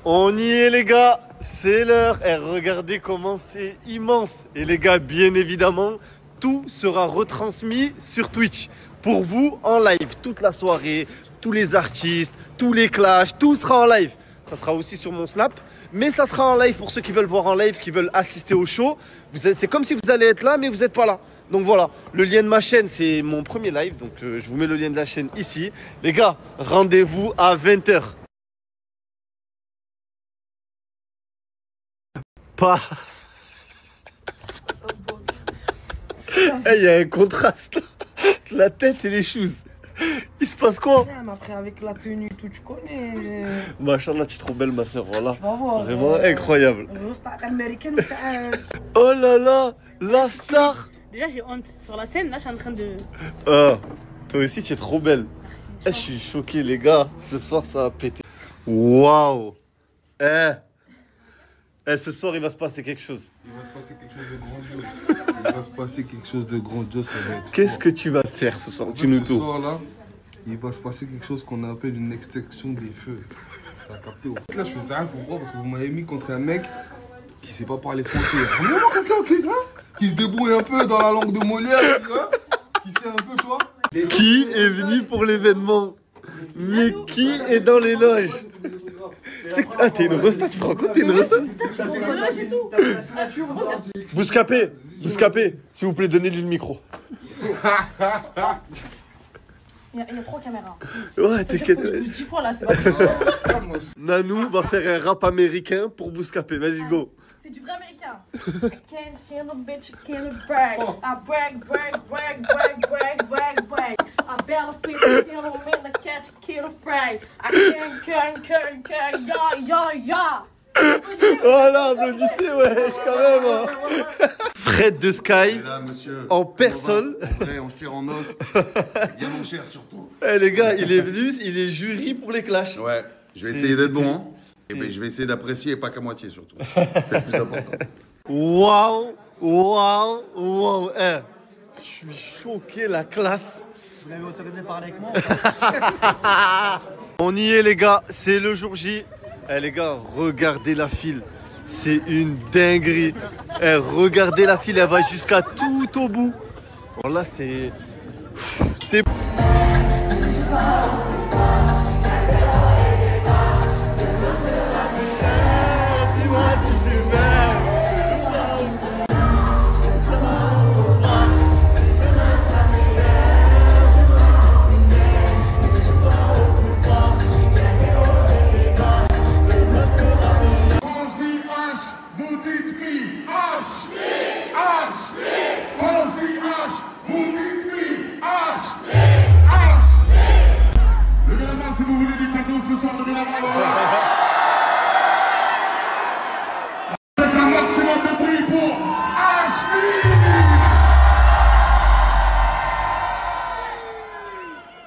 On y est les gars, c'est l'heure. Et regardez comment c'est immense. Et les gars, bien évidemment, tout sera retransmis sur Twitch. Pour vous, en live, toute la soirée, tous les artistes, tous les clashs, tout sera en live. Ça sera aussi sur mon Snap, mais ça sera en live pour ceux qui veulent voir en live, qui veulent assister au show. C'est comme si vous allez être là, mais vous n'êtes pas là. Donc voilà, le lien de ma chaîne, c'est mon premier live. Donc je vous mets le lien de la chaîne ici. Les gars, rendez-vous à 20h. Pas. Il y a un contraste. La tête et les choses. Il se passe quoi? Après avec la tenue tout, tu connais. Machallah, tu es trop belle ma soeur, voilà. Voir, vraiment incroyable. Américaine, oh là là, la star. Déjà j'ai honte sur la scène, là je suis en train de... Ah, toi aussi tu es trop belle. Merci. Je suis choqué les gars, ce soir ça va péter. Waouh. Ce soir il va se passer quelque chose. Il va se passer quelque chose de grandiose. Il va se passer quelque chose de grandiose, ça va être. Qu'est-ce que tu vas faire ce soir? Ce soir là, il va se passer quelque chose qu'on appelle une extinction des feux. T'as capté? Là je faisais rien pourquoi? Parce que vous m'avez mis contre un mec qui sait pas parler français. Vraiment quelqu'un qui se débrouille un peu dans la langue de Molière, qui sait un peu, toi. Qui est venu pour l'événement? Mais qui est dans les loges? Ah, t'es une resta, tu te rends compte? T'es une resta? Bouscapé, s'il vous plaît, donnez-lui le micro. Il y a 3 caméras. Ouais, t'inquiète. 10 fois là, c'est pas Nanou va faire un rap américain pour Bouscapé. Vas-y, go. C'est du vrai américain. I can't stand a bitch, can't brag. I brag. I better fit the little man to catch a killer frag. I can't, ya. Voilà, applaudissez, wesh, quand même. Hein. Fred de Sky, là, monsieur, en personne. En vrai, on tire en os. Bien mon cher, surtout. Eh les gars, il est venu, il est jury pour les clashs. Ouais, je vais essayer d'être bon. Hein. Et ben, je vais essayer d'apprécier et pas qu'à moitié, surtout. C'est le plus important. Waouh. Je suis choqué, la classe. Vous l'avez autorisé de parler avec moi? On y est les gars, c'est le jour J. Eh les gars, regardez la file. C'est une dinguerie. Eh, regardez la file, elle va jusqu'à tout au bout. Bon là c'est...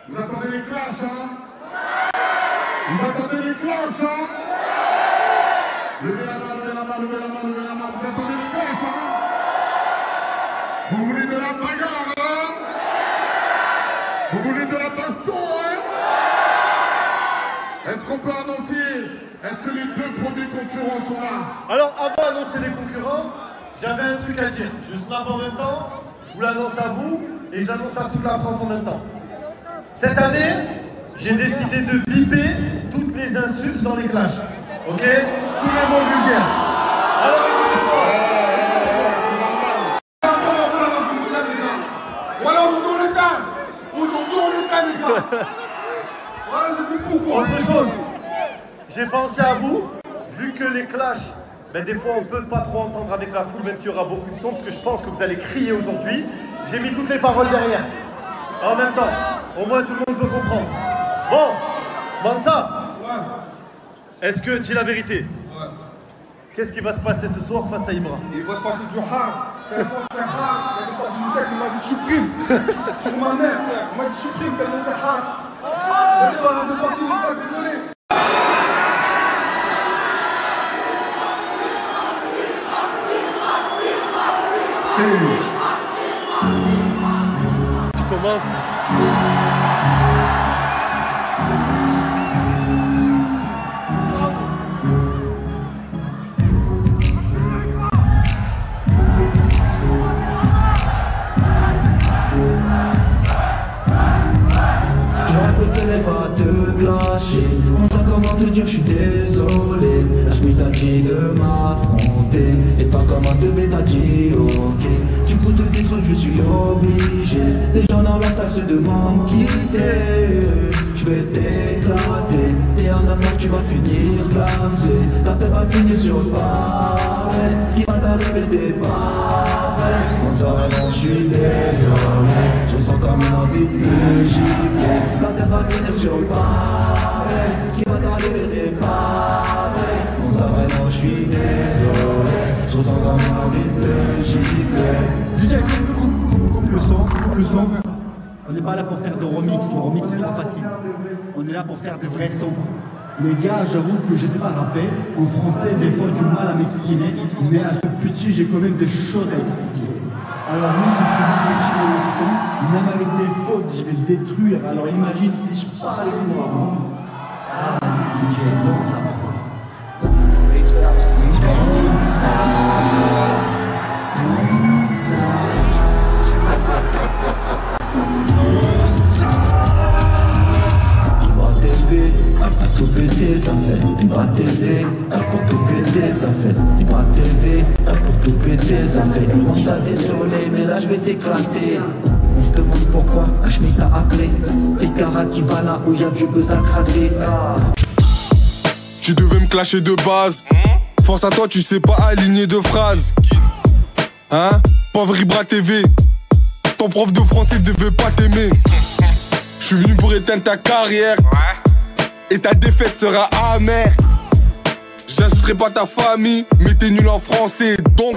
Vous attendez les clashs, hein? Vous attendez les clashs, hein? Levez la main. Vous attendez les clashs, hein? Vous voulez de la bagarre, hein? Vous voulez de la baston, hein? Est-ce qu'on peut annoncer? Est-ce que les 2 premiers concurrents sont là? Alors avant d'annoncer les concurrents, j'avais un truc à dire. Je snap en même temps, je vous l'annonce à vous et j'annonce à toute la France en même temps. Cette année, j'ai décidé de biper toutes les insultes dans les clashs. Ok? Tous les mots vulgaires. Alors écoutez-moi. Voilà, aujourd'hui on est calme. Aujourd'hui on est calme, les gars. Voilà, c'était pourquoi. Autre chose, j'ai pensé à vous, vu que les clashs, ben, des fois on peut pas trop entendre avec la foule, même s'il y aura beaucoup de son, parce que je pense que vous allez crier aujourd'hui. J'ai mis toutes les paroles derrière. En même temps, au moins tout le monde peut comprendre. Bon, Mansa, est-ce que, dis la vérité, qu'est-ce qui va se passer ce soir face à Ibra? Il va se passer du hard. Tellement c'est hard. Il y a des parties qui m'a dit supprime. Sur ma mère, frère. Il m'a dit supprime tellement c'est hard. Il y a des parties désolé. Tu commences. désolé. La ch'mi t'a dit de m'affronter. Et toi comment te t'as dit ok. Du coup de détruire je suis obligé. Les gens dans la salle se demandent quitter. Je vais t'éclater. Et en amour tu vas finir glacé. Ta tête va finir sur le pareil. Ce qui va t'arriver t'es pareil. On s'arrête, non je suis désolé. Je sens comme une envie de gifler. Ta tête va finir sur le pareil. Ce qui va t'arriver t'es pareil. On s'arrête, non je suis désolé. Je sens comme une envie de gifler. DJ, coupe le son. On n'est pas là pour faire de remix, le remix c'est trop facile. On est là pour faire de vrais sons. Les gars, j'avoue que je sais pas rapper. En français, des fois, du mal à m'exprimer. Mais à ce petit, j'ai quand même des choses à expliquer. Alors oui, si tu veux continuer le son, même avec des fautes, je vais le détruire. Alors imagine si je parle couramment. Ah, vas-y DJ, lance la prod. Tout péter ça fait, il va TV, pour tout péter ça fait, il va TV, pour tout péter ça fait. On t'a désolé mais là je vais t'éclater. On se demande pourquoi Hachmi t'a appelé. T'es cara qui va là où y'a du buzz à craquer. Tu devais me clasher de base. Force à toi tu sais pas aligner de phrases. Hein? Pauvre Ibra TV. Ton prof de français devait pas t'aimer. Je suis venu pour éteindre ta carrière. Et ta défaite sera amère. J'insulterai pas ta famille, mais t'es nul en français, donc.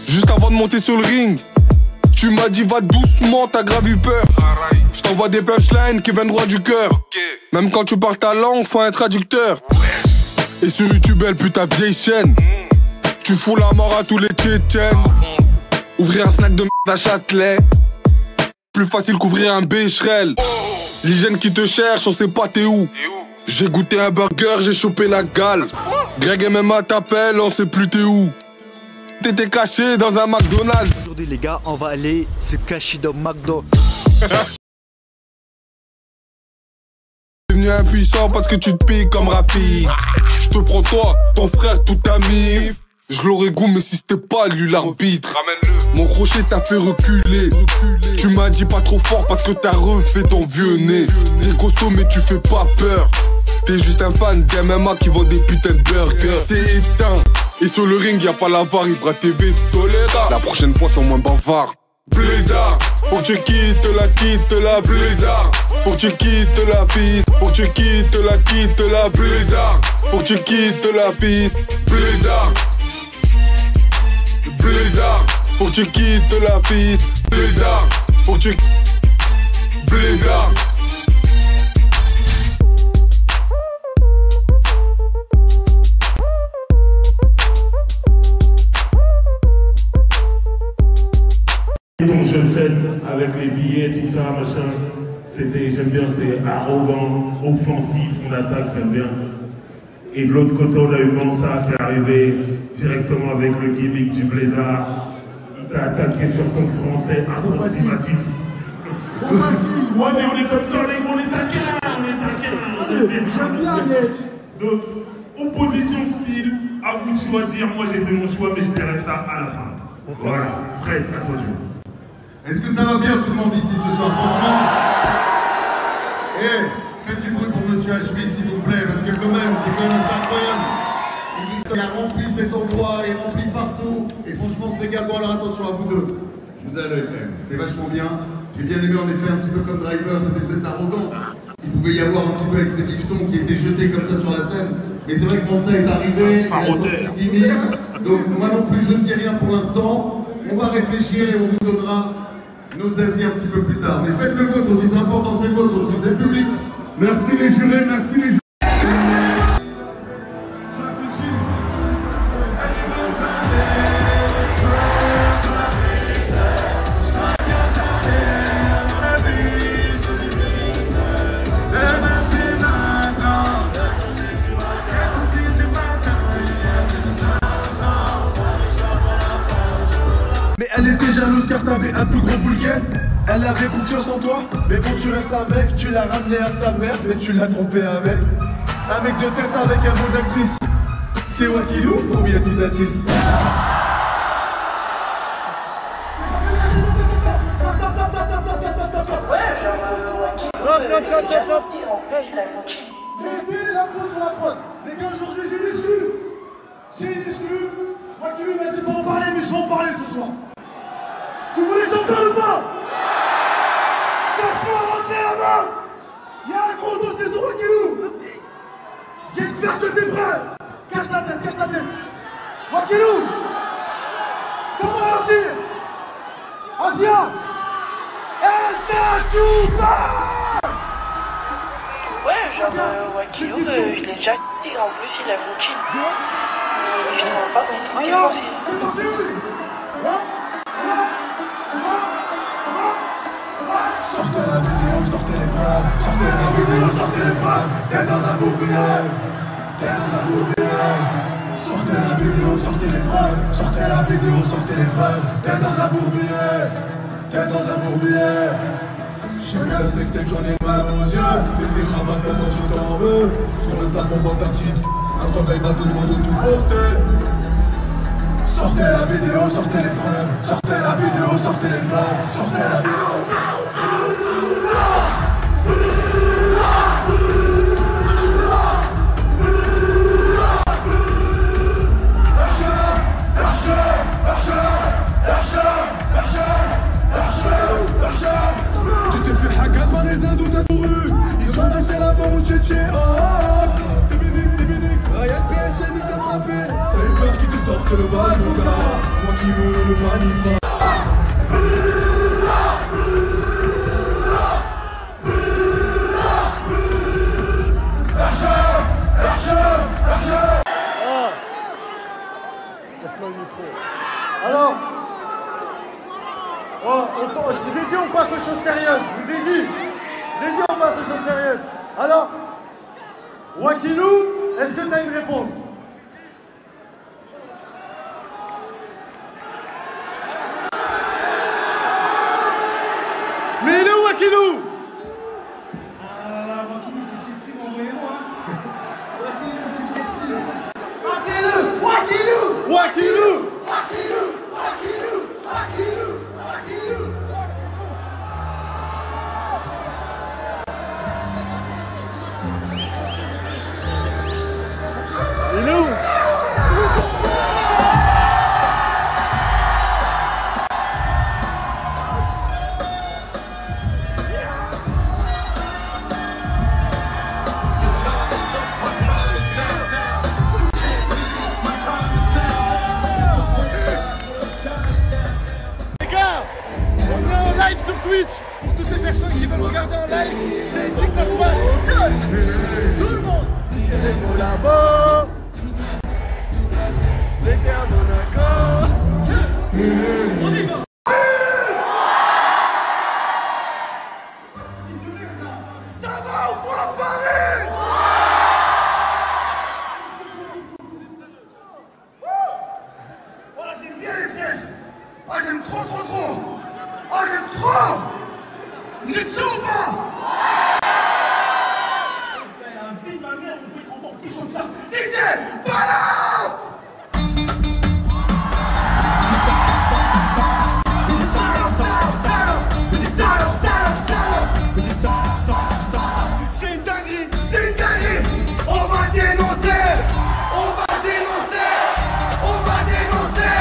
Juste avant de monter sur le ring, tu m'as dit va doucement, t'as grave eu peur. Je t'envoie des punchlines qui viennent droit du cœur. Même quand tu parles ta langue, faut un traducteur. Et sur YouTube, elle pue ta vieille chaîne. Tu fous la mort à tous les Tchétchènes. Ouvrir un snack de merde à Châtelet. Plus facile qu'ouvrir un bécherel. L'hygiène qui te cherche, on sait pas t'es où. J'ai goûté un burger, j'ai chopé la gale. Greg MMA t'appelle, on sait plus t'es où. T'étais caché dans un McDonald's. Aujourd'hui les gars, on va aller se cacher dans McDo. T'es devenu impuissant parce que tu te piques comme Rafi. Je te prends toi, ton frère, tout ta mif. Je l'aurais goût mais si c'était pas lui l'arbitre. Mon crochet t'a fait reculer. Tu m'as dit pas trop fort parce que t'as refait ton vieux nez. T'es costaud mais tu fais pas peur. T'es juste un fan d'MMA qui vend des putains de burgers. T'es éteint. Et sur le ring y'a pas la VAR, Ibra TV tolère. La prochaine fois sois moins bavard. Blédard, faut que tu quittes la blédard. Faut que tu quittes la piste. Faut que tu quittes la blédard. Faut que tu quittes la piste. Blédard. Blédard, faut que tu quittes la piste. Blédard, faut que tu... Blédard. Ton jeu de 16 avec les billets, tout ça, machin, c'était, j'aime bien, c'est arrogant, offensif, son attaque, j'aime bien. Et de l'autre côté, on a eu Mansa qui est arrivé directement avec le gimmick du blédard. Il t'a attaqué sur ton français approximatif. Ouais, mais on est comme ça, on est taquin, J'aime bien, mais... Donc, opposition de style, à vous de choisir. Moi, j'ai fait mon choix, mais je dirai ça à la fin. Voilà, Fred, à toi de jouer. Est-ce que ça va bien tout le monde ici ce soir, franchement? Faites du bruit pour Monsieur Hachmi s'il vous plaît, parce que quand même, c'est quand même assez incroyable. Il a rempli cet endroit, il remplit partout, et franchement c'est également, alors attention à vous deux. Je vous ai à l'œil quand même, c'était vachement bien. J'ai bien aimé en effet un petit peu comme Driver, cette espèce d'arrogance. Il pouvait y avoir un petit peu avec ces bifetons qui étaient jetés comme ça sur la scène. Mais c'est vrai que Mansa est arrivé, il a son petit gimmick. Donc moi non plus je ne dis rien pour l'instant. On va réfléchir et on vous donnera nos avis un petit peu plus tard. Mais faites le vôtre aussi, c'est important, c'est le vôtre aussi, c'est le public. Merci les jurés, merci les jurés. Mais elle était jalouse car t'avais un plus gros boule qu'elle. Elle avait confiance en toi, mais bon tu restes un mec. Tu l'as ramené à ta mère, mais tu l'as trompé avec un mec de tête avec un beau d'actrice. C'est Wakilou ou bien Tidatis? Mettez la pause sur la prod. Les gars, aujourd'hui j'ai une exclue. J'ai une exclue. Wakilou m'a dit pas en parler, mais je vais en parler ce soir. Vous voulez que j'en parle ou pas? Faites-moi rentrer la main. Il y a un gros dossier sur Wakilou. J'espère que t'es prêt. Cache ta tête, cache ta tête. Wakilou, comment leur dire? Asia, elle t'a choupa. Ouais, genre Wakilou, je l'ai déjà dit, en plus il a mon chill. Mais je te rends pas compte qu'il est aussi. Sortez la vidéo, sortez les preuves. Sortez la vidéo, sortez les preuves. T'es dans un bourbier. T'es dans un bourbier. Sortez la vidéo, sortez les preuves. Sortez la vidéo, sortez les preuves. T'es dans un bourbier. T'es dans un bourbier. J'ai vu la sextape, j'en ai mal aux yeux. Des cravates, maintenant tu t'en veux. Sur le plat, on voit ta petite. Un copain m'a demandé de tout poster. Sortez la vidéo, sortez les preuves. Sortez la vidéo, sortez les preuves. Sortez la vidéo. Tu t'es fait hacker par les hindous, t'as couru. Ils ont laissé la mort au tchétché. Dominique, Ryan PSN il t'a frappé. T'as eu peur qu'il te sorte le bazooka. Moi qui me ne panique pas. Alors, je vous ai dit on passe aux choses sérieuses. Je vous ai dit on passe aux choses sérieuses. Alors, Wakilou, est-ce que tu as une réponse? Mais il est où Wakilou? Wakilou, c'est sexy, envoyez-moi. Wakilou, c'est sexy. Appelez-le Wakilou. Wakilou. Wakilou, Wakilou, Wakilou, Wakilou. Il est où? Les gars, on est en live sur Twitch. Pour toutes les personnes qui veulent regarder en live, c'est ici que ça se passe. Tout le monde. Les mots là-bas. Les gars Monaco. On y va. Ça va ou quoi, Paris? Voilà, j'aime bien les sièges. Ah, j'aime trop. Ah, j'aime trop. Vous êtes chaud ou pas? Il y a un vide, ma mère, on peut être encore plus chaud que ça. DJ, balance! C'est une dinguerie, c'est une dinguerie. On va dénoncer, on va dénoncer, on va dénoncer.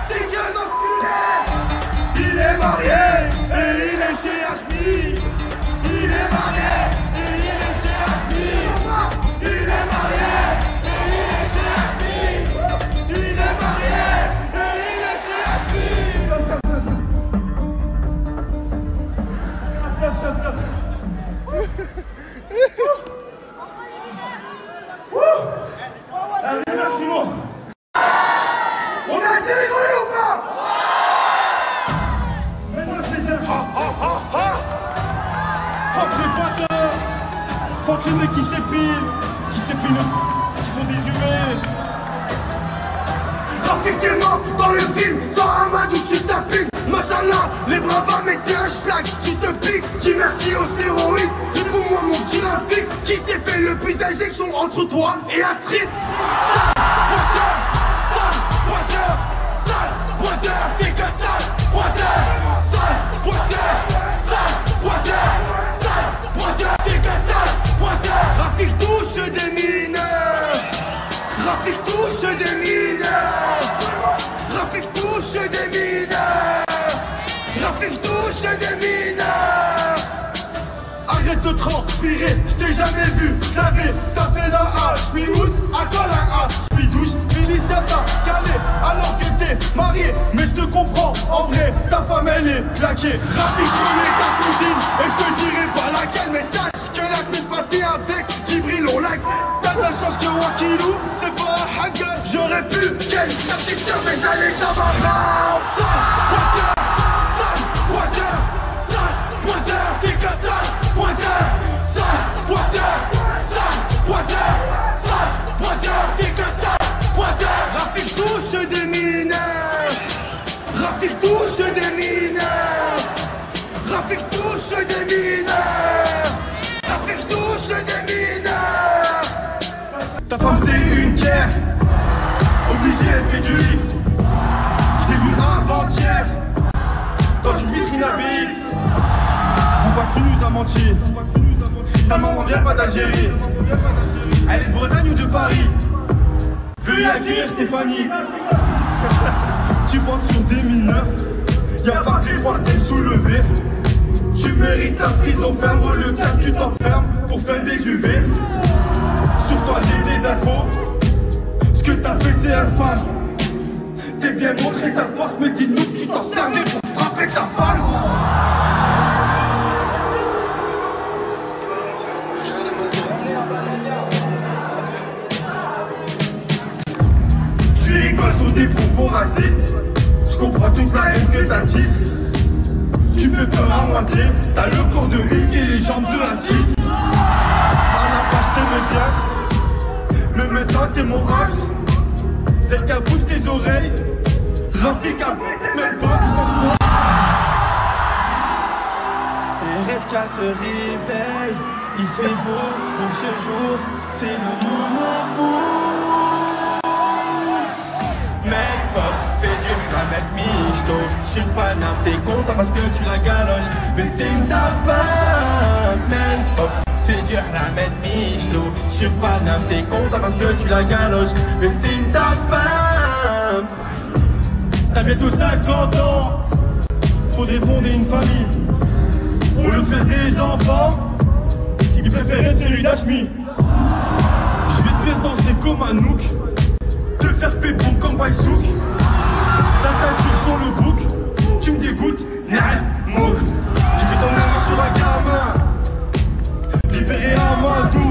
T'es qu'un enculé. Il est marié et il est chez HB. Il est marié et il est chez HB. Il est marié et il est chez HB. Il est marié et il est chez HB. Merci, moi. On a assez rigolé ou pas? Maintenant je vais dire fuck les batteurs, fuck les mecs qui s'épilent, qui font des UV. Rafik t'es mort dans le film, sans Amadou tu tapines. Machallah, les bravas mettent des hashtags, tu te piques. Dis merci aux stéroïdes, réponds-moi mon petit Rafik. Qui s'est fait le plus d'injections entre toi et Astrid? Sale pointeur, sale pointeur, sale pointeur, t'es qu'un sale pointeur, sale pointeur, sale pointeur, sale pointeur, t'es qu'un sale pointeur. Rafik touche des mineurs, Rafik touche des mineurs, Rafik touche des mineurs, Rafik touche des mineurs. Arrête de transpirer, je t'ai jamais vu claver. T'as fait la hache, j'm'imousse, à quoi la hache, j'm'idouche, Félicia t'a calé alors que t'es marié. Mais je te comprends, en vrai, ta femme elle est claquée. Rafik, je connais ta cousine et je te dirai pas laquelle. Mais sache que la semaine passée avec Djibril on lag. T'as de la chance que Wakilou, c'est pas un hague. J'aurais pu ken ta petite sœur mais j'allais Samara. Sale pointeur, sale pointeur, sale pointeur, t'es qu'un sale pointeur, sale pointeur, sale pointeur, sale pointeur, t'es qu'un sale pointeur. Rafik touche des mineurs, Rafik touche des mineurs, Rafik touche des mineurs, Rafik touche des mineurs. Ta femme c'est une guerre, obligée elle fait du X. Je t'ai vu avant-hier, dans une vitrine ABX. Pourquoi tu nous as menti? Ta maman vient pas d'Algérie, elle est de Bretagne ou de Paris. Veuillez accueillir Stéphanie. Tu penses sur des mineurs, y'a pas que les droits de soulever. Tu mérites ta prison ferme, au lieu de ça tu t'enfermes pour faire des UV. Sur toi j'ai des infos, ce que t'as fait c'est infâme. T'es bien montré ta force, mais dis-nous que tu t'en servais pour frapper ta femme. Tu rigoles sur des propos racistes, je comprends toute la haine que t'attises. Tu fais peur à moitié, t'as le corps de Hulk et les jambes de Atis. À la base t'aimais bien, mais maintenant t'es mon Hams. Celle qui a bouge tes oreilles, Rafik a même pas. RFK se réveille, il se fait beau pour ce jour, c'est le moment pour. Mec pop, fais du Mohamed Michto, sur Paname t'es content parce que tu la galoches, mais c'est une tapin. Mec pop, fais du Mohamed Michto, sur Paname t'es content parce que tu la galoches, mais c'est une tapin. T'as bientôt 50 ans, faudrait fonder une famille. Au lieu de faire des enfants, il préférait être celui d'Hashmi. Je vais te faire danser comme Anouk, te faire pépon comme Baïsouk. Ta teinture sur le bouc, tu me dégoûtes, Nahal Mouk. J'ai fait ton argent sur un gamin, libéré Amadou.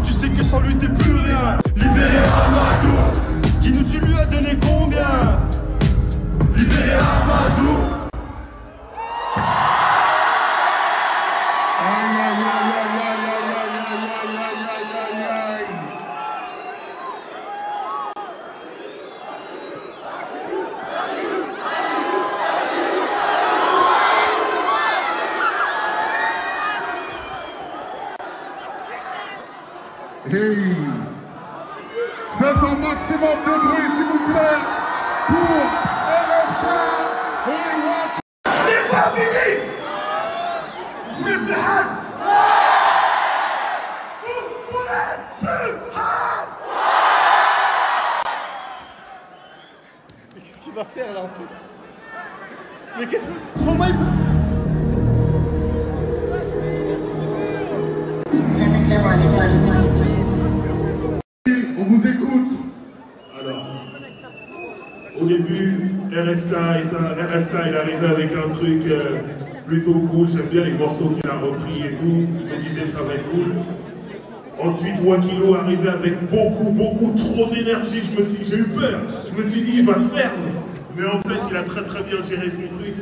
Tu sais que sans lui t'es plus rien, libéré Amadou. Dis-nous tu lui as donné combien? Libéré Amadou. Hey. Faites un maximum de bruit s'il vous plaît pour RFK et Wack. C'est pas fini. Vous voulez plus hard? Vous voulez plus hard? Mais qu'est-ce qu'il va faire là en fait? Mais qu'est-ce que... Comment il... On vous écoute. Alors, au début, RFK il est arrivé avec un truc plutôt cool. J'aime bien les morceaux qu'il a repris et tout. Je me disais ça va être cool. Ensuite, Wakilou est arrivé avec beaucoup trop d'énergie. J'ai eu peur. Je me suis dit il va se perdre. Mais en fait, il a très bien géré son truc,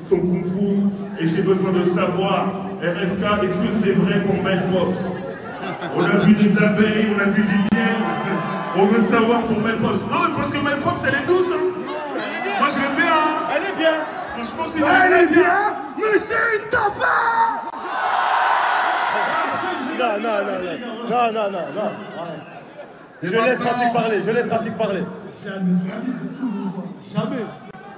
son kung-fu. Et j'ai besoin de savoir, RFK, est-ce que c'est vrai qu'on met Pops? On a vu des abeilles, on a vu du miel. On veut savoir pour Melprops. Non, mais parce que Melprops, elle est douce. Hein. Moi, je l'aime bien. Hein. Elle est bien. Franchement, c'est Elle est bien, mais c'est une tapa. Non. Je laisse Rafik parler, Jamais.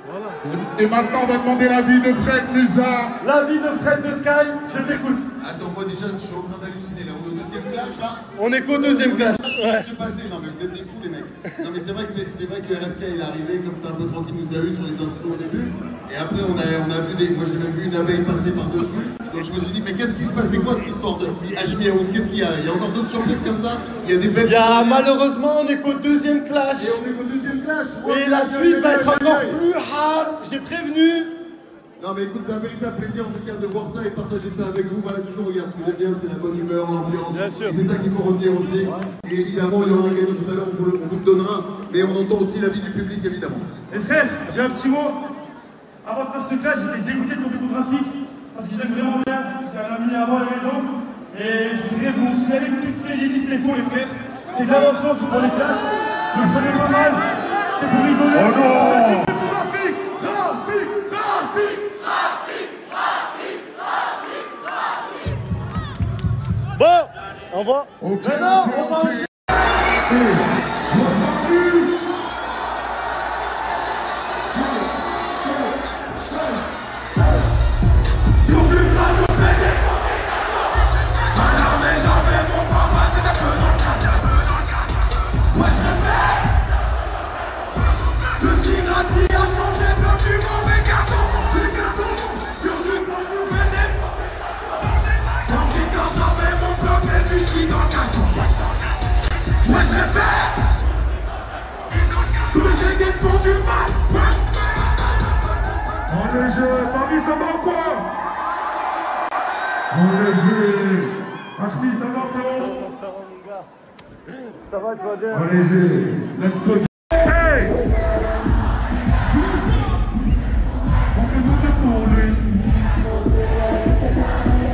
Voilà. Et maintenant, on va demander l'avis de Fred Musa. L'avis de Fred de Sky, je t'écoute. Attends, moi déjà, je suis en train d'halluciner. Là, on est au deuxième clash, là. On est qu'au deuxième clash. Qu'est-ce qui s'est passé? Non, mais vous êtes des fous, les mecs. Non, mais c'est vrai que le RFK, il est arrivé comme ça, un peu tranquille, nous a eu sur les instruments au début. Et après, on a vu des. Moi, j'ai même vu une abeille passer par-dessus. Donc, je me suis dit, mais qu'est-ce qui se passe? C'est quoi cette histoire de HBAOS? Qu'est-ce qu'il y a? Il y a encore d'autres surprises comme ça? Il y a des bêtes. Malheureusement, on est qu'au deuxième clash. Et on est qu'au deuxième clash. Et la suite va être encore plus hard. J'ai prévenu. Non mais écoute, c'est un véritable plaisir en tout cas de voir ça et partager ça avec vous. Voilà, toujours regarde, ce que j'aime bien, c'est la bonne humeur, l'ambiance. Bien sûr. C'est ça qu'il faut retenir aussi. Et évidemment, il y aura un gagnant tout à l'heure, on vous le donnera. Mais on entend aussi l'avis du public, évidemment. Et frère, j'ai un petit mot. Avant de faire ce clash, j'étais dégoûté de ton photographique. Parce que je l'aime vraiment bien. C'est un ami avant les réseaux. Et je voudrais vous signaler que tout ce que j'ai dit, c'était faux, les frères. C'est de la chance pour les clashs. Ne le prenez pas mal. C'est pour rigoler. Oh non! Faites pour Rafik. Bon, on va. Maintenant, on va. Moi je répète que j'ai des pour du mal. En léger, Paris, ça va quoi? En léger. Ashmi, ça va, Flo? Ça va, mon gars. Ça va, tu vas bien? En léger. Let's go. Hey! On peut monter pour lui.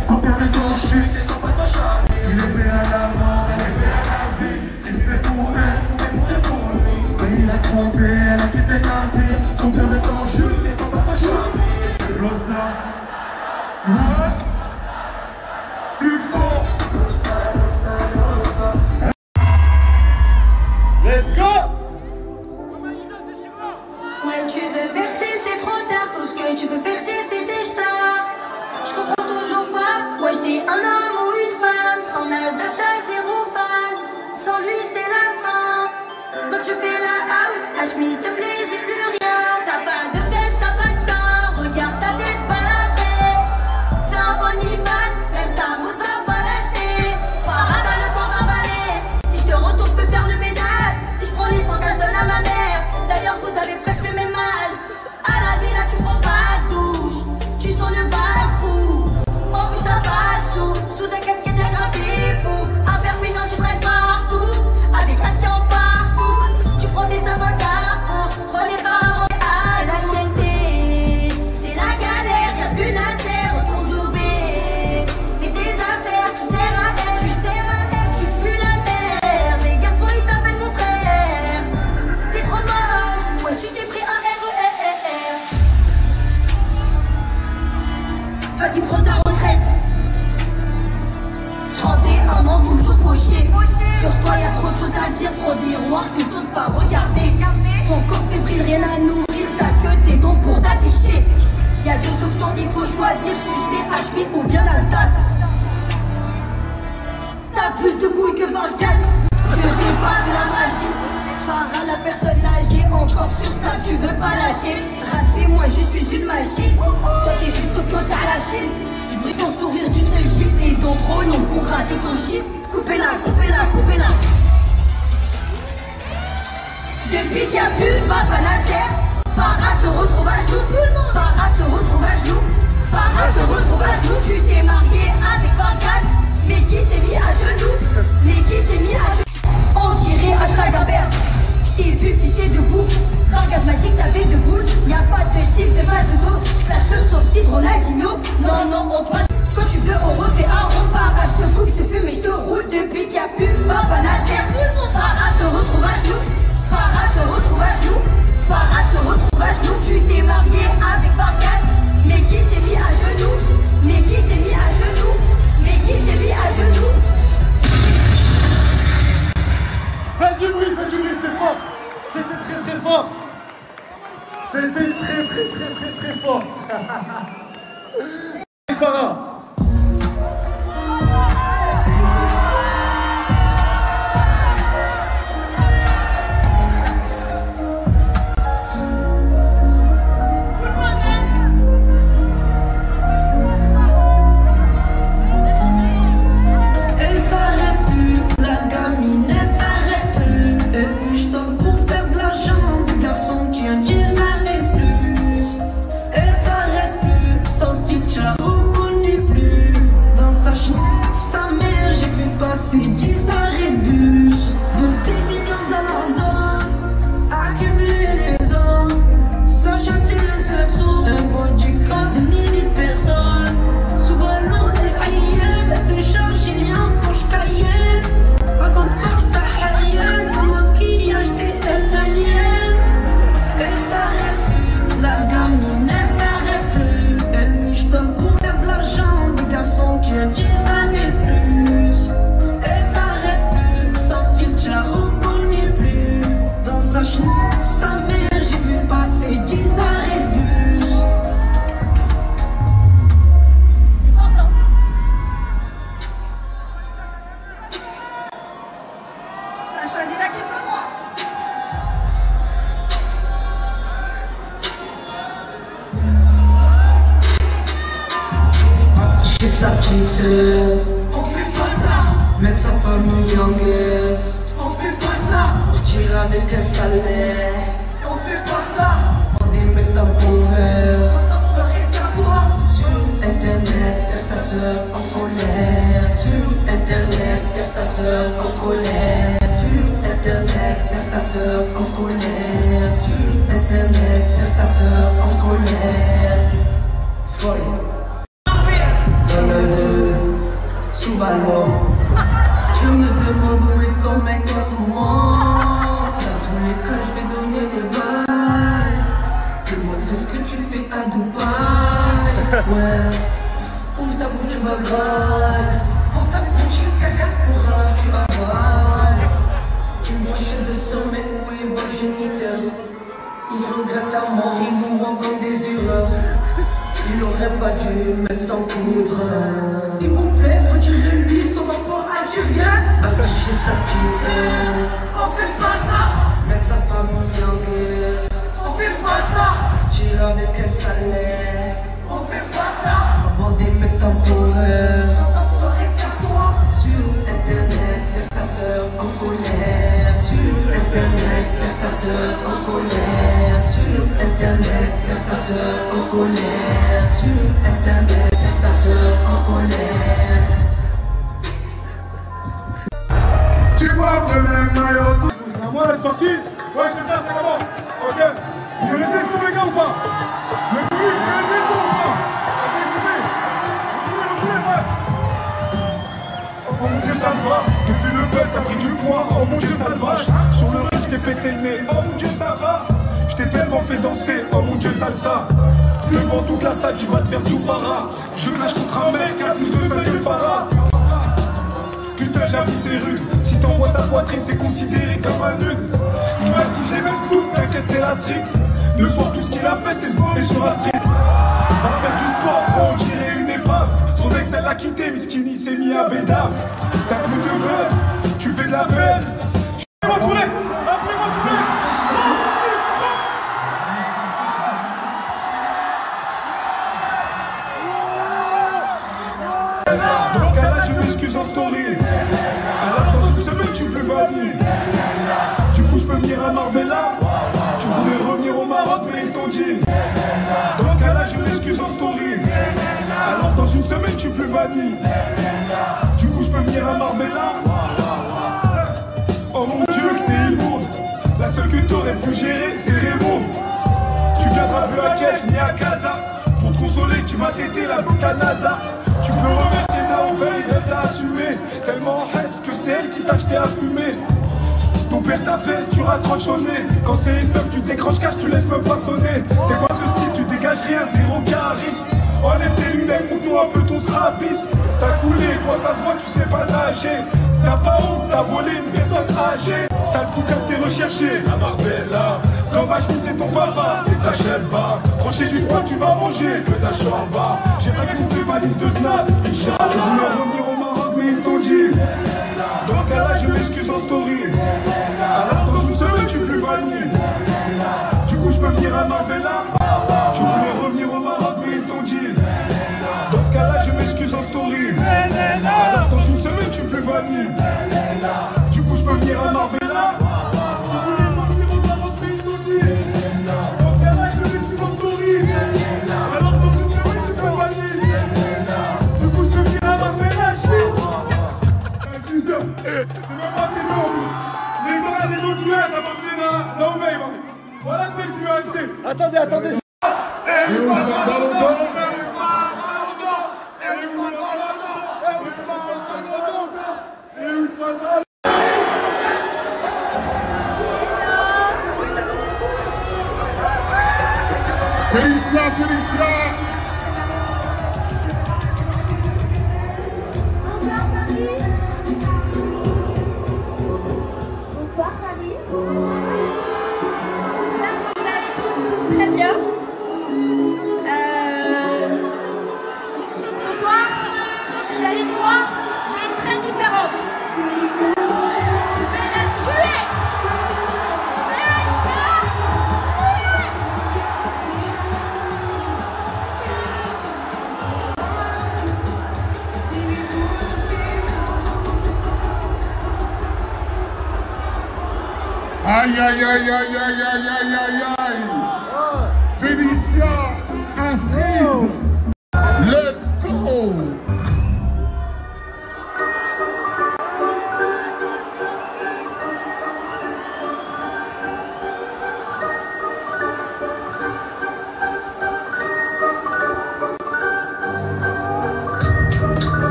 Sans permis de chute et sans pas de chat. Il est fait à la mort, elle est fait à la vie. Il fait tout, elle pouvait mourir pour lui. Mais il a trompé, elle a quitté la vie. Son père est en chute et sans pas de chat. Losa. Hein? Plus fort. Let's go! Ouais, tu veux percer, c'est trop tard. Tout ce que tu peux percer, c'est tes stars. Je comprends toujours pas. Ouais, j'étais un homme ou une femme. Sans Nasdaq, t'as zéro fan. Sans lui, c'est la fin. Quand tu fais la house, Ashmi, s'il te plaît, j'ai plus rien. T'as pas de fesses, t'as pas de sein. Regarde ta tête, pas la vraie. Fais un OnlyFans, même ça, mousse va pas l'acheter. Farah, t'as le corps emballé. Si je te retourne, je peux faire le ménage. Si je prends les soins, je donne à ma mère. D'ailleurs, vous avez presque le même âge. À la villa, tu prends pas de douche. Tu sens le bas-trou. En plus, t'as pas de sous. Sous ta casquette, y'a gravé fou. À Perpignan, tu traînes partout. Avec assis en partout. Tu prends des savants carrefour. Prenez pas à la chaîneté. C'est la galère, y'a plus Nasser. Retourne jouer. Fais tes affaires, tu sers à elle. Tu sers à elle, tu pues la merde. Les garçons, ils t'appellent mon frère. T'es trop moche. Ouais, tu t'es pris un RER. Vas-y, prends ta retraite. 31 ans, toujours fauché. Sur toi, y'a trop de choses à dire, trop de miroirs que t'oses pas regarder. Ton corps fébrile, rien à nourrir, t'as que tes dons pour t'afficher. Y'a deux options, il faut choisir, sucer HB ou bien Nastas. T'as plus de couilles que Vargas. Je fais pas de la magie. Farah, la personne âgée, encore sur ça, tu veux pas lâcher. Raté, moi je suis une machine. Toi t'es juste au côté à la Chine. Je brille ton sourire d'une seule gifle. Et ton drôle, non pour gratter ton chiffre. Coupez-la, coupez-la, coupez-la. Depuis qu'il y a plus Papa Nasser, Farah se retrouve à genoux. Farah se retrouve à genoux. Farah se retrouve à genoux. Tu t'es marié avec Vargas, mais qui s'est mis à genoux? Mais qui s'est mis à genoux? On dirait hashtag Albert. J't'ai vu pisser debout. Vargas m'a dit que t'avais de boules. Y'a pas de type de base de dos. J'flash le sauf si Ronaldinho. Non, non, on te. Quand tu veux, on refait un rond. Farah, j'te coupe, j'te fume et j'te roule. Depuis qu'il y a plus Papa Nasser, Farah se retrouve à très fort. Farah. On fait pas ça. Mettre sa famille en guerre. On fait pas ça. Partir avec un salaire. On fait pas ça. On dit mettre un bon verre. Ta soeur et ta soeur. Sur internet, y'a ta soeur en colère. Sur internet, y'a ta soeur en colère. Sur internet, y'a ta soeur en colère. Sur internet, y'a ta soeur en colère. Folle. Souvent, je me demande où est ton mec en ce moment. Dans tous les cas, je vais donner des bails. Que moi, c'est ce que tu fais à Dubaï. Ouais, ouvre ta bouche, tu vas graille. Pour ta petite caca, courage, tu avales. Une brochette de sang, mais où est votre géniteur? Il regrette ta mort, il vous rend comme des erreurs. Il aurait pas dû me s'en foutre. S'il vous plaît, retirez-lui son rapport algérien. Afficher sa petite sœur. On fait pas ça. Mettre sa famille en guerre. On fait pas ça. Tirer avec un salaire. On fait pas ça. Avoir des mecs temporaires. Dans ta soirée, casse-toi. Sur internet, y'a ta sœur en colère. Sur internet, y'a ta sœur en colère. Sur internet, y'a ta sœur en colère. Sur internet, y'a ta sœur en colère. Tu vois le même maillot. C'est à moi là, c'est parti. Ouais, je te place, c'est comment? Ok. Vous me laissez le son les gars ou pas? Le public, vous me laissez le son ou pas? Oh mon Dieu, ça te va. Depuis le buzz, t'as pris du poids. Oh mon Dieu, ça te va. Sur le rêve, je t'ai pété le nez. Oh mon Dieu, ça va. Je t'ai tellement fait danser. Oh mon Dieu, salsa. Devant toute la salle, tu vas te faire du Farah. Je crache contre un mec, à plus de 5 de Farah. Putain, j'avoue, c'est rude. Si t'envoies ta poitrine, c'est considéré comme un nude. Il m'a dit, j'ai même tout. T'inquiète, c'est la street. Le soir, tout ce qu'il a fait, c'est se borner sur la street. Va faire du sport, on dirait une épave. Son ex, elle l'a quitté, Miskini s'est mis à bédave. T'as plus de buzz, tu fais de la peine. Appelez-moi Solex, appelez-moi Solex. Dans ce cas-là, je m'excuse en story. Alors dans une semaine, tu peux bannir. Du coup, je peux venir à Marbella. Tu voulais revenir au Maroc, mais ils t'ont dit. Dans ce cas-là, je m'excuse en story. Alors dans une semaine, tu peux bannir. Du coup, je peux venir à Marbella. Oh mon Dieu, que t'es immonde. La seule que t'aurais pu gérer, c'est Raymond. Tu viendras plus à Kiev ni à Casa. Pour te consoler, tu m'as tété la boucle à NASA. Tu peux remercier Naoveil, elle t'a assumé. Tellement hesse que c'est elle qui t'a acheté à fumer. Ton père t'appelle, tu raccroches au nez. Quand c'est une meuf, tu décroches cash, tu laisses même pas sonner. C'est quoi ce style, tu dégages rien, zéro charisme. Enlève tes lunettes, montre-nous un peu ton strabisme. T'as coulé, toi ça se voit, tu sais pas nager. T'as pas honte, t'as volé une personne âgée. Sale boucane, t'es recherché. À Marbella, Comme Ashley c'est ton papa, et ça j'aime pas. Crochet du droit, tu vas manger, que ta chambre. J'ai pas compté ma liste de snap, Inch'Allah. Je voulais revenir au Maroc, mais ils t'ont dit. Dans ce cas-là, je m'excuse en story. Alors dans une semaine, tu es plus banni. Du coup, je peux venir à Marbella. Je voulais revenir au Maroc, mais ils t'ont dit. Dans ce cas-là, je m'excuse en story. Alors dans une semaine, tu es plus banni. Du coup, je peux venir à Marbella. Voilà celle qui m'a acheté. Attendez, attendez. Félicia, Félicia. Bonsoir Paris. J'espère que vous allez tous très bien. Ce soir, vous allez me voir, je vais être très différente. Je vais la tuer. Je vais la tuer. Aïe, aïe, aïe, aïe, aïe, aïe, aïe, aïe, aïe. Félicia, Astrid, let's go.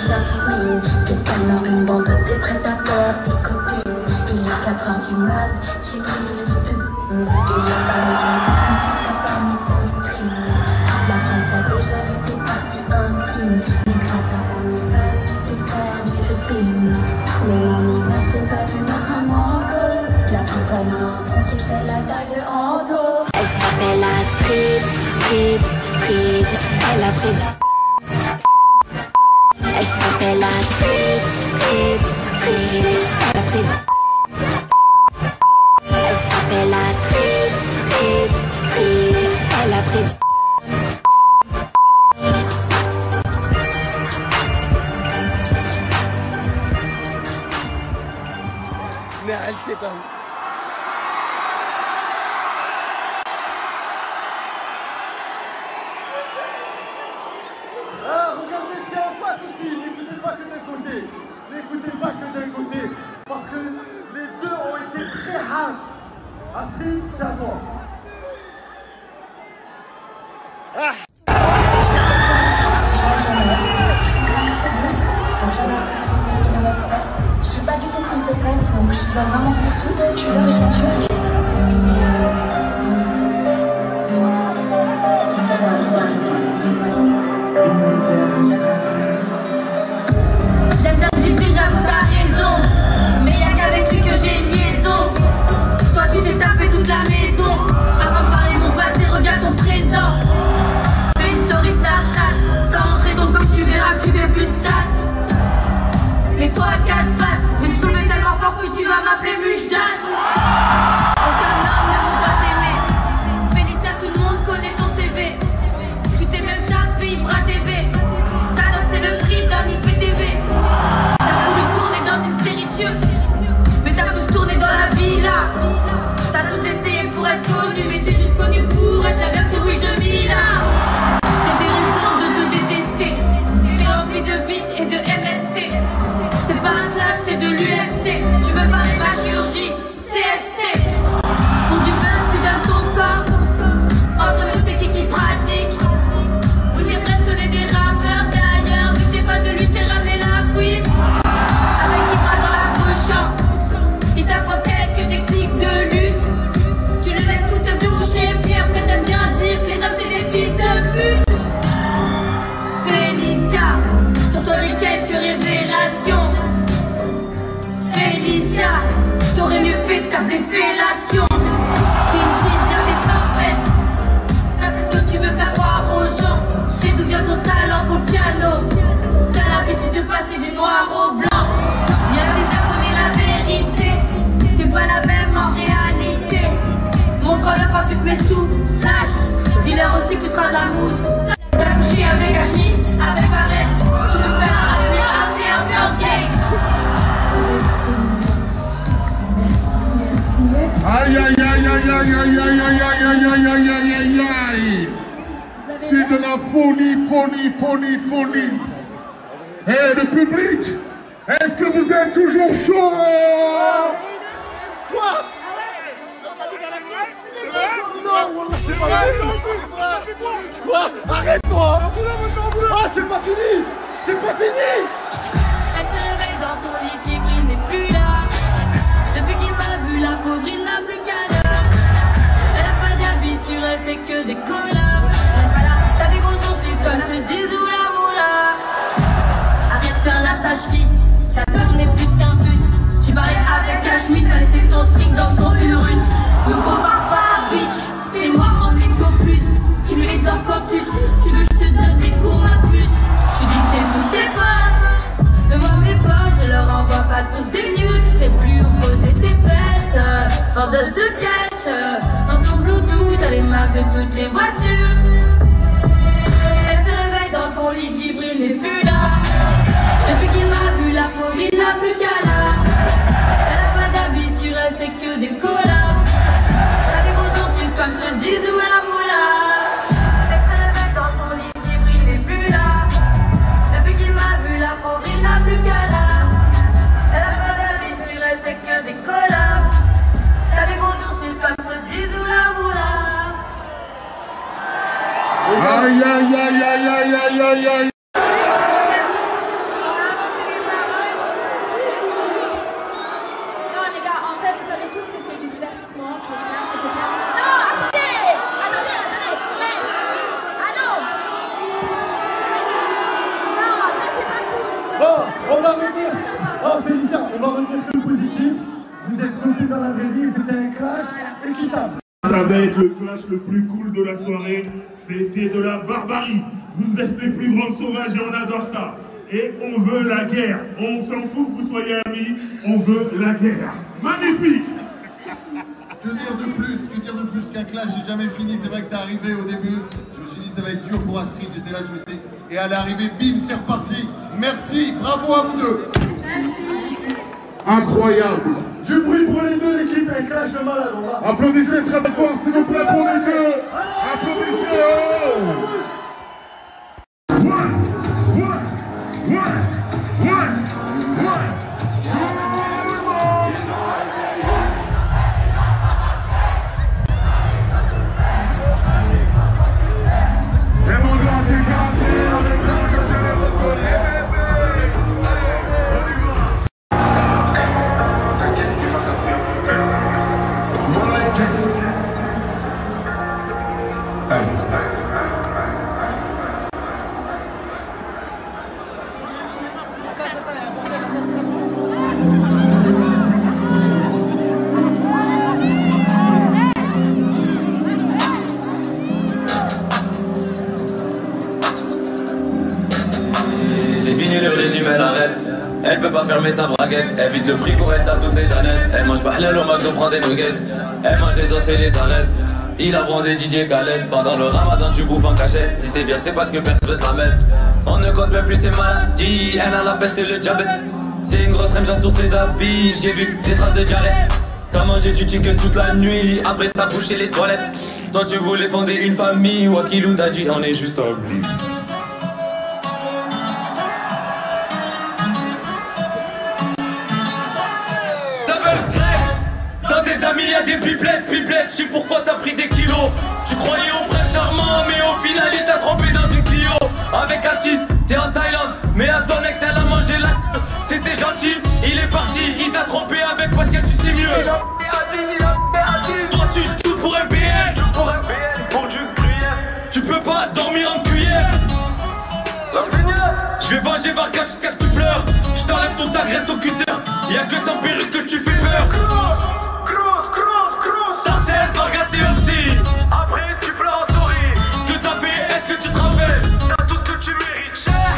Jasmine, t'es tellement une bandeuse, t'es prête à perdre tes copines. Il est 4h du mat, tu brilles de il a pas maison de fou, t'as pas mis ton stream. La France a déjà vu tes parties intimes. Mais grâce à OnlyFans, tu peux faire du shopping. Mais en image, je t'ai pas vu mettre un manteau. La coupe a un front qui fait la taille de Anto. Elle s'appelle Astrid, Astrid. Elle a pris du... Elle s'appelle Astrid, Astrid. Elle a pris... Elle s'appelle Astrid, Astrid. Elle a pris... نعل الشيطان. Regardez ce qu'il y a en face aussi, n'écoutez pas que d'un côté, n'écoutez pas que d'un côté, parce que les deux ont été très hard. Astrid, c'est à toi. Je suis pas du tout prise de tête, donc je donne vraiment pour tout. Je suis d'origine turque. J'aime bien Djibril, j'avoue t'as raison. Mais y'a qu'avec lui que j'ai une liaison. Toi tu t'es tapé toute la maison. Avant de parler de mon passé, regarde ton présent. Fais une story Snapchat sans montrer ton corps, tu verras que tu fais plus de stats. Mais toi à 4 pattes, je vais me sauver tellement fort que tu vas m'appeler Mujdan. véritable fellation. T'es une fille bien t'es parfaite. Ça c'est ce que tu veux faire croire aux gens. Je sais d'où vient ton talent pour le piano. T'as l'habitude de passer du noir au blanc. Viens les abonnés la vérité. T'es pas la même en réalité. Montre-leur quand tu te mets sous. Sache, dis-leur aussi que tu traces la mousse. T'as couché avec Ashmi, avec Fares. Tu peux faire un Ashmi, influence game. Aïe aïe aïe aïe aïe aïe aïe aïe aïe aïe aïe aïe aïe aïe aïe aïe. C'est de la folie, folie, folie, folie. Et le public, est-ce que vous êtes toujours chaud? Quoi? Non, c'est pas vrai. Quoi? Arrête-toi. Ah, c'est pas fini. C'est pas fini. Elle se réveille dans son lit, Djibril n'est plus là. Depuis qu'il m'a vu, la pauvre, il n'a plus qu'à l'heure. Elle a pas d'habit sur elle, c'est que des collabs. T'as des gros sourcils comme se disent ou la moula. Arrête de faire la sage-fille, ta tourne n'est plus qu'un bus. J'ai parlé avec Ashmi, t'as laissé ton string dans son urus. Ne compare pas, bitch, t'es moi en éco-plus. Tu mets les dents comme tu veux, je te donne des cours ma puce. Tu dis que c'est tous tes potes, mais moi mes potes, je leur envoie pas tous des nudes. Tu sais plus où poser tes fesses, vendeuse de caisse. Dans ton Bluetooth, t'as les marques de toutes les voitures. Elle se réveille dans son lit, Djibril n'est plus là. Depuis qu'il m'a vu, la folie n'a plus qu'à là. Elle a pas d'habit sur elle, c'est que des collabs. T'as des gros sourcils comme se disent ou la moula. Elle se réveille dans son lit, Djibril n'est plus là. Depuis qu'il m'a vu, la pauvre, il n'a plus qu'à là. Elle a pas d'habit sur elle, c'est que des collabs. T'as des gros sourcils comme se disent ou la moula. Aïe aïe aïe aïe aïe aïe aïe aïe. Non les gars, en fait, vous savez tous que c'est du divertissement, que les clashs, etc. Non, attendez. Mais, allô. Non, ça c'est pas cool. Bon, on va revenir. Oh Félicia, on va revenir que le positif. Vous êtes revenus dans la vraie vie, c'était un clash équitable. Ça va être le clash le plus cool de la soirée. C'était de la barbarie. Vous êtes les plus grandes sauvages et on adore ça. Et on veut la guerre. On s'en fout que vous soyez amis. On veut la guerre. Magnifique. Que dire de plus qu'un clash, j'ai jamais fini. C'est vrai que t'es arrivé au début. Je me suis dit ça va être dur pour Astrid. J'étais là, je me suis dit. Et à l'arrivée, bim, c'est reparti. Merci, bravo à vous deux. Incroyable. Du bruit pour les deux équipes, un clash de malade. Applaudissez très fort, s'il vous plaît, pour les deux. Applaudissez. Et mon doigt s'est cassé avec l'âge, je l'ai reconnu, bébé. On y va. T'inquiète, tu vas sortir. Elle arrête, elle peut pas fermer sa braguette. Elle vide le frigo, elle tape toutes les danettes. Elle mange pas halal au McDo, prend des nuggets. Elle mange les os et les arrête. Il a bronzé DJ Khaled. Pendant le ramadan tu bouffes en cachette. Si t'es bien c'est parce que personne veut te la mettre. On ne compte même plus ses maladies. Elle a la peste et le diabète. C'est une grosse remja sur ses habits. J'ai vu des traces de diarrhée. T'as mangé du chicken toute la nuit. Après t'as bouché les toilettes. Toi tu voulais fonder une famille. Wakilou t'a dit on est juste en oubli. Y'a des pipelettes, je sais pourquoi t'as pris des kilos. Tu croyais au prince charmant, mais au final il t'a trompé dans une Clio. Avec Atis, t'es en Thaïlande, mais à ton ex elle a mangé la. T'étais gentil, il est parti, il t'a trompé avec parce qu'elle suçait mieux. Toi tu te pour un BL, pour du gruyère. Tu peux pas dormir en cuillère. Je vais venger Vargas jusqu'à que tu pleures. Je t'enlève ton ta graisse au cutter. Y'a que sans perruque que tu fais peur. Après tu pleures en souris. Ce que t'as fait, est-ce que tu te rappelles? T'as tout ce que tu mérites, cher.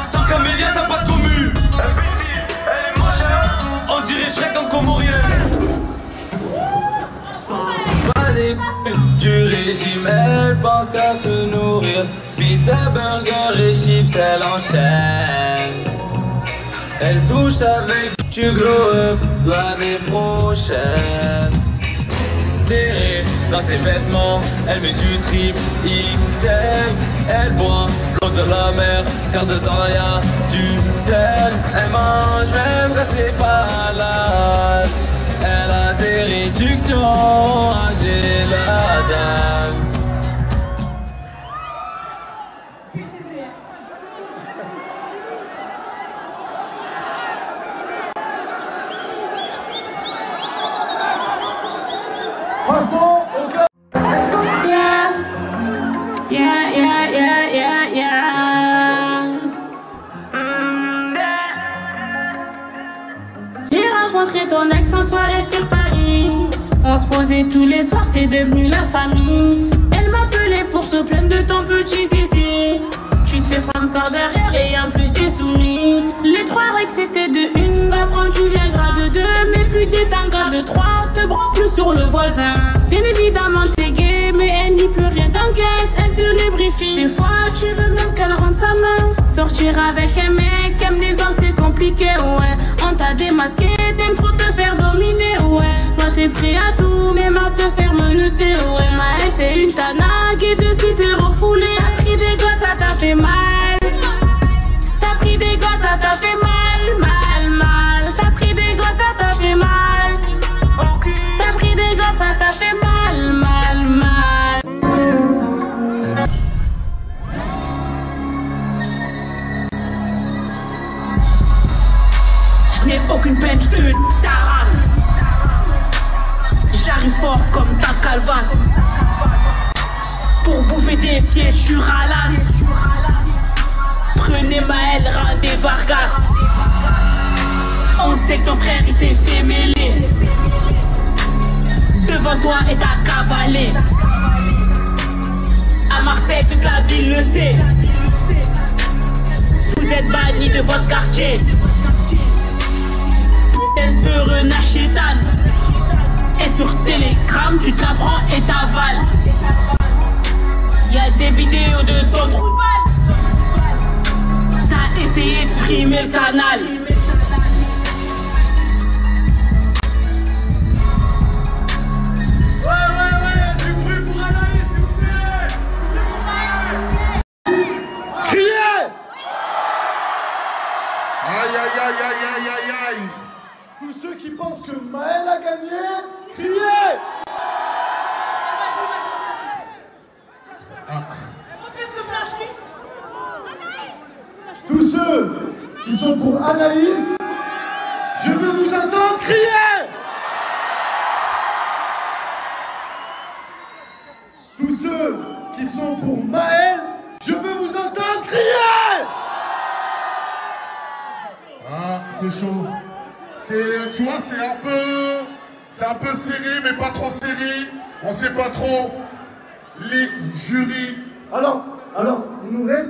Sans camélia, t'as pas de commu. Elle est moche, on dirait Shrek en comorien. Pas les du régime, elle pense qu'à se nourrir. Pizza, burger et chips, elle enchaîne. Elle se touche avec tu grow up l'année prochaine. Serrée dans ses vêtements, elle met du trip XL. Elle boit l'eau de la mer, car dedans y'a du sel. Elle mange même quand c'est pas là. Elle a des réductions à la dame. J'ai rencontré ton ex en soirée sur Paris. On se posait tous les soirs, c'est devenu la famille. Elle m'appelait pour se plaindre de ton petit zizi. Tu te fais prendre par derrière et en plus t'es soumis. Les 3 règles c'était de 1, va prendre tu viens grade 2. Mais plus t'es en grade 3, te branle plus sur le voisin. Bien évidemment t'es gay, mais elle n'y peut rien t'encaisse. Elle te lubrifie, des fois tu veux même qu'elle rentre sa main. Sortir avec un mec, aime les hommes c'est compliqué, ouais. On t'a démasqué, t'aimes trop te faire dominer, ouais. Toi t'es prêt à tout, même à te faire menotter, ouais. Maëlle c'est une tana qui de si t'es refoulé. T'as pris des gosses, ça t'a fait mal. T'as pris des gosses, ça t'a fait mal, mal, mal. T'as pris des gosses, ça t'a fait mal. T'as pris des gosses, ça t'a fait mal, mal, mal. Je n'ai aucune peine, je te taраsse. J'arrive fort comme ta calvasse. Pour bouffer des pieds, je suis ralasse. Prenez Maëlle, rendez Vargas. On sait que ton frère il s'est fait mêler. Devant toi et ta cavalée. À Marseille, toute la ville le sait. Vous êtes bannis de votre quartier. Elle peut renard chétane. Et sur Telegram, tu te la prends et t'avales. Y'a des vidéos de ton trou de balle. T'as essayé de frimer le canal. Ouais, du bruit pour Anaïs, s'il vous plaît. Criez! Aïe, aïe, aïe, aïe, aïe, aïe, aïe. Tous ceux qui pensent que Maëlle a gagné, criez! Tous ceux qui sont pour Anaïs, je veux vous entendre crier! Tous ceux qui sont pour Maëlle, je veux vous entendre crier! Ah, c'est chaud. Tu vois, c'est un peu serré, mais pas trop serré. On sait pas trop. Les jurys. Alors, il nous reste.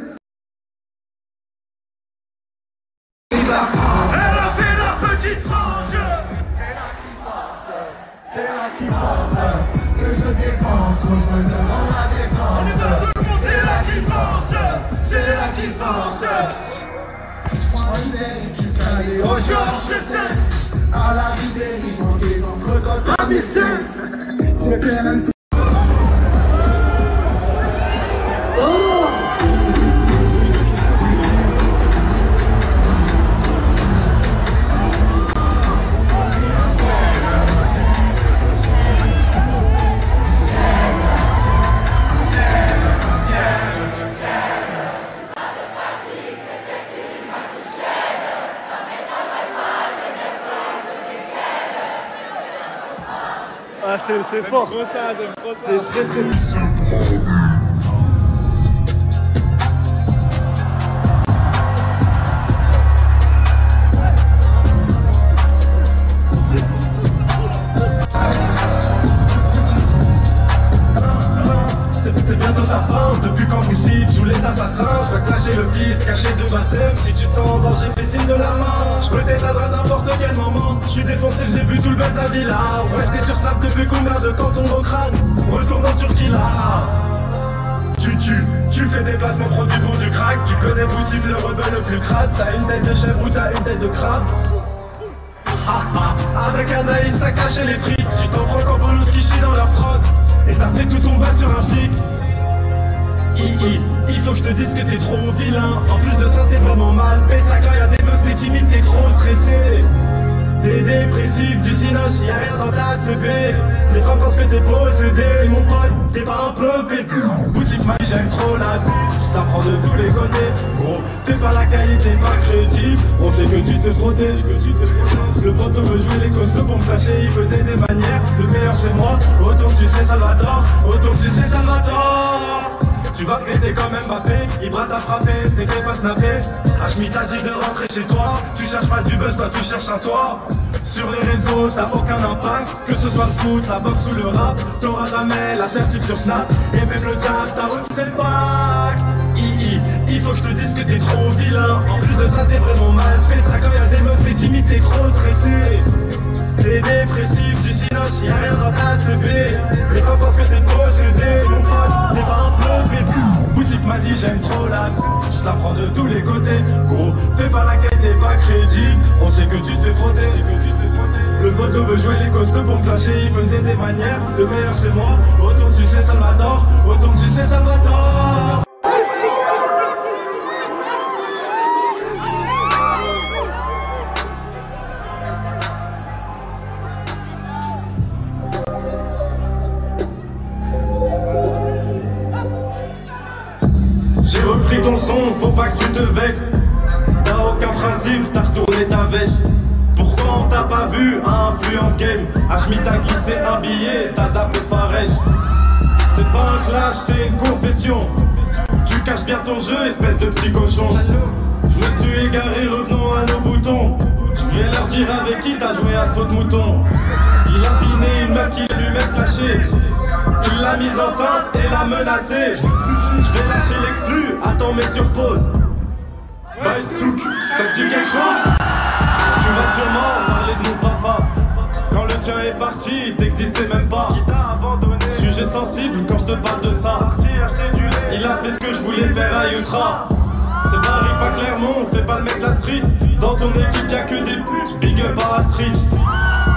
Elle a fait la petite frange. C'est là qui pense que je dépense quand je me demande la défense. C'est là qui pense. C'est là qui pense. Tu cailles au Georges V. À la vie des livres, des encres pas mixés. Je perds un peu. Ah, c'est fort. C'est très très. HLM, si tu te sens en danger, fais signe de la main. Je peux t'éteindre à n'importe quel moment. Je suis défoncé, j'ai bu tout le buzz de la villa. Ouais, j'étais sur Snap depuis combien de temps ton gros crâne? Retourne en Turquie là. Tu fais des placements produits pour du crack. Tu connais Boussif, le rebelle le plus crade. T'as une tête de chèvre ou t'as une tête de crabe. Avec Anaïs t'as caché les frites. Tu t'en prends quand Bolos qui chie dans leur prod. Et t'as fait tout ton bas sur un flic. Il faut que je te dise que t'es trop vilain. En plus de ça t'es vraiment mal. Pessa quand y'a des meufs, t'es timide, t'es trop stressé. T'es dépressif, du cinoche, y'a rien dans ta CB. Les femmes pensent que t'es possédé. Mon pote, t'es pas un peu pété. Boussif m'a dit j'aime trop la bite. T'apprends de tous les côtés. Gros, fais pas la qualité, pas crédible. On sait que tu te fais frotter. Le poteau veut jouer les costauds pour me tâcher. Il faisait des manières, le meilleur c'est moi. Retourne tu sais Salvador, retourne tu sais Salvador. Tu vas péter comme Mbappé, Ibra t'a frappé, c'était pas snappé. Hachmi t'a dit de rentrer chez toi. Tu cherches pas du buzz, toi tu cherches un toit. Sur les réseaux, t'as aucun impact. Que ce soit le foot, la boxe ou le rap, t'auras jamais l'assertif sur Snap. Et même le diable, t'as refusé le pacte. Il faut que je te dise que t'es trop vilain. En plus de ça, t'es vraiment mal fait. Ça quand y'a des meufs, t'es timide, t'es trop stressé. T'es dépressif, du cinoche, y'a rien dans ta CB. Les femmes pensent que t'es possédé. Mon pote, t'es pas un peu pété. Boussif m'a dit j'aime trop la je t'apprends de tous les côtés. Gros, fais pas la qualité, pas crédible. On sait que tu te fais frotter. Le poteau veut jouer les costauds pour me clasher. Il faisait des manières, le meilleur c'est moi. Retourne tu sais Salvador, retourne tu sais Salvador. J'ai repris ton son, faut pas que tu te vexes. T'as aucun principe, t'as retourné ta veste. Pourquoi on t'a pas vu à Influence Game? Hachmi t'a glissé un billet, t'as zappé Fares. C'est pas un clash, c'est une confession. Tu caches bien ton jeu, espèce de petit cochon. Je me suis égaré, revenons à nos boutons. Je vais leur dire avec qui t'as joué à saut de mouton. Il a piné une meuf qui lui met lâché. Il l'a mise enceinte et l'a menacée. Je vais lâcher l'exclu, attends mais sur pause. Bye Souk, ça te dit quelque chose? Tu vas sûrement parler de mon papa. Quand le tien est parti, t'existais même pas. Sujet sensible quand je te parle de ça. Il a fait ce que je voulais faire à Yousra. C'est Paris, pas Clermont, fais pas le mec de la street. Dans ton équipe y'a que des putes, big up à Astrid.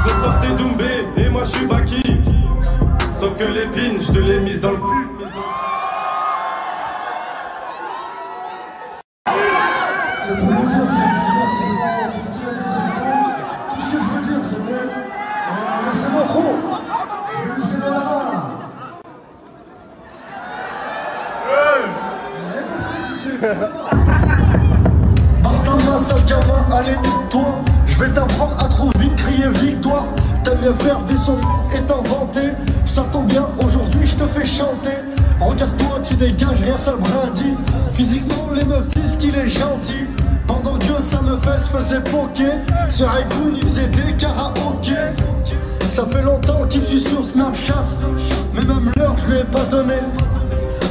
Ce soir t'es Doumbé et moi je suis Baki. Sauf que l'épine, je te l'ai mise dans le cul. C'est pour vous dire, c'est du divertissement, tout ce qu'il a dit c'est vrai. Tout ce que je veux dire c'est vrai. Laissez-moi gros. Je vais laisser de la main là. Martin, ma sale gamin, allez, toi. Je vais t'apprendre à trop vite crier victoire. T'aimes bien faire des sons et t'inventer. Ça tombe bien, aujourd'hui je te fais chanter. Regarde-toi, tu dégages, rien ça le brindit. Physiquement, les meufs disent qu'il est gentil. Pendant que sa meufesse faisait poker, sur iPhone il faisait des karaokés. Ça fait longtemps qu'il me suit sur Snapchat, mais même l'heure je lui ai pas donné.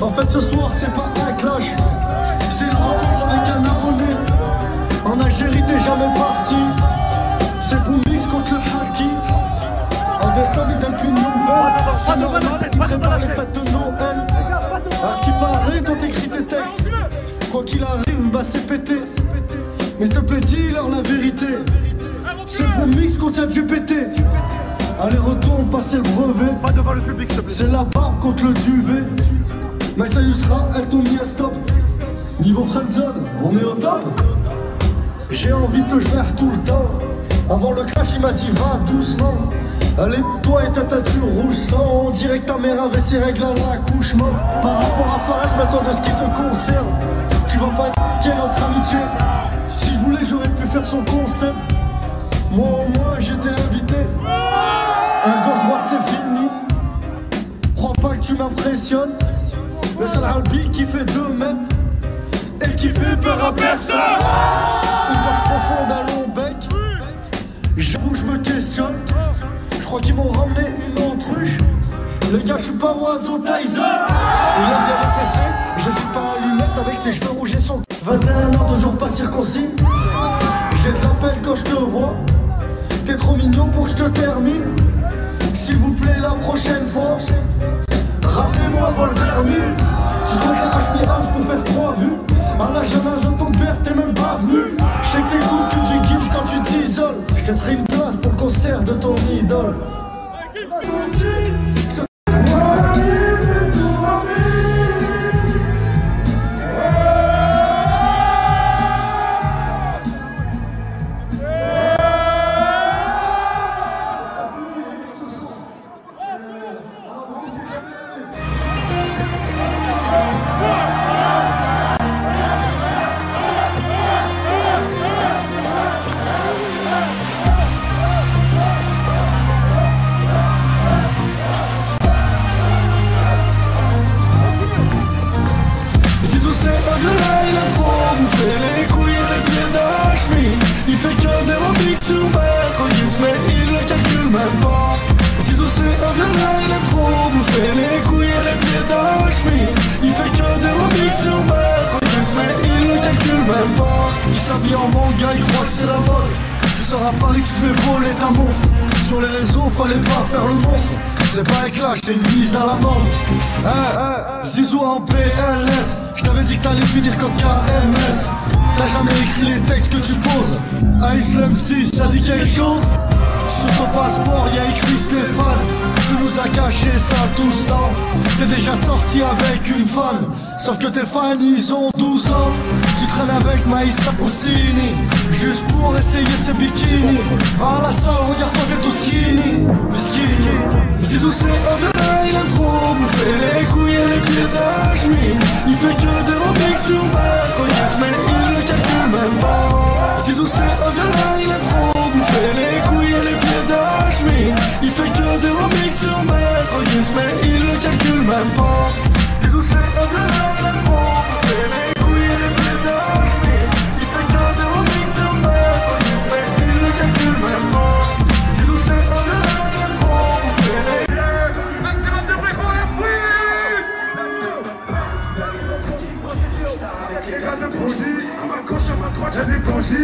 En fait ce soir c'est pas un clash, c'est une rencontre avec un abonné. En Algérie t'es jamais parti, c'est Boumix contre le Haki. En décembre il donne plus de nouvelles, c'est normal, il prépare les fêtes de Noël. À ce qui paraît quand t'écris tes textes, quoi qu'il arrive bah c'est pété. Mais te plaît dis-leur la vérité, c'est Boumix contre y'a du pété. Allez retourne passer le brevet, pas devant le public s'il te plaît. C'est la barbe contre le duvet. Mais ça y sera, elle t'ont mis à stop. Niveau friendzone, on est au top. J'ai envie de te jouer tout le temps. Avant le clash il m'a dit va doucement. Allez toi et ta tête rouge sang. On dirait que ta mère avait ses règles à l'accouchement. Par rapport à Fares maintenant de ce qui te concerne, tu vas pas niquer notre amitié. Si je voulais j'aurais pu faire son concept. Moi au moins j'étais invité. Un gauche-droite c'est fini. Crois pas que tu m'impressionnes. Le seul Albi qui fait 2 mètres et qui fait peur à personne. Une gorge profonde à long bec. J'avoue je me questionne. Je crois qu'ils m'ont ramené une autruche. Les gars je suis pas oiseau Tyson. Il aime bien les fessées. J'hésite pas à lui mettre avec ses cheveux rouges et son 21 ans, toujours pas circoncis. J'ai de la peine quand je te vois. T'es trop mignon pour que je te termine. S'il vous plaît, la prochaine fois, rappelez-moi Volvermine. Tu souhaites la H-Mirage pour faire 3 vues. À la jeune âge de ton père, t'es même pas venu. Je sais que t'écoutes que du Gibbs quand tu t'isoles. Je te ferai une place pour le concert de ton idole. Il s'habille en manga, il croit que c'est la mode. Tu sors à Paris, tu fais voler ta montre. Sur les réseaux, fallait pas faire le monstre. C'est pas un clash, c'est une mise à la mort. Zizou en PLS. Je t'avais dit que t'allais finir comme KMS. T'as jamais écrit les textes que tu poses. À Islam 6, ça dit quelque chose. Sur ton passeport, y'a écrit Stéphane. Tu nous as caché ça tout ce temps. T'es déjà sorti avec une fan. Sauf que tes fans, ils ont 12 ans. Tu traînes avec Maïssa Poussini juste pour essayer ses bikinis. Va à la salle, regarde-toi, t'es tout skinny. Mais skinny. Zizou c'est un violin, il aime trop bouffer les couilles et les pieds d'Ajmi. Il fait que des remixes sur Maître Gims, mais il ne calcule même pas. Zizou c'est un violin, il aime trop bouffer les couilles et les pieds d'Ajmi. Il fait que des remixes sur Maître Gims, mais il ne calcule même pas. Zizou c'est un violin, il aime trop bouffer les couilles et les pieds d'Ajmi. Il fait que des remixes sur Maître Gims, mais il ne calcule même pas. Zizou c'est un violin, il aime trop bouffer les... Maximum de bruit pour la pluie. Avec les gars de Bondy, à ma gauche, à ma droite, y'a des Bondy.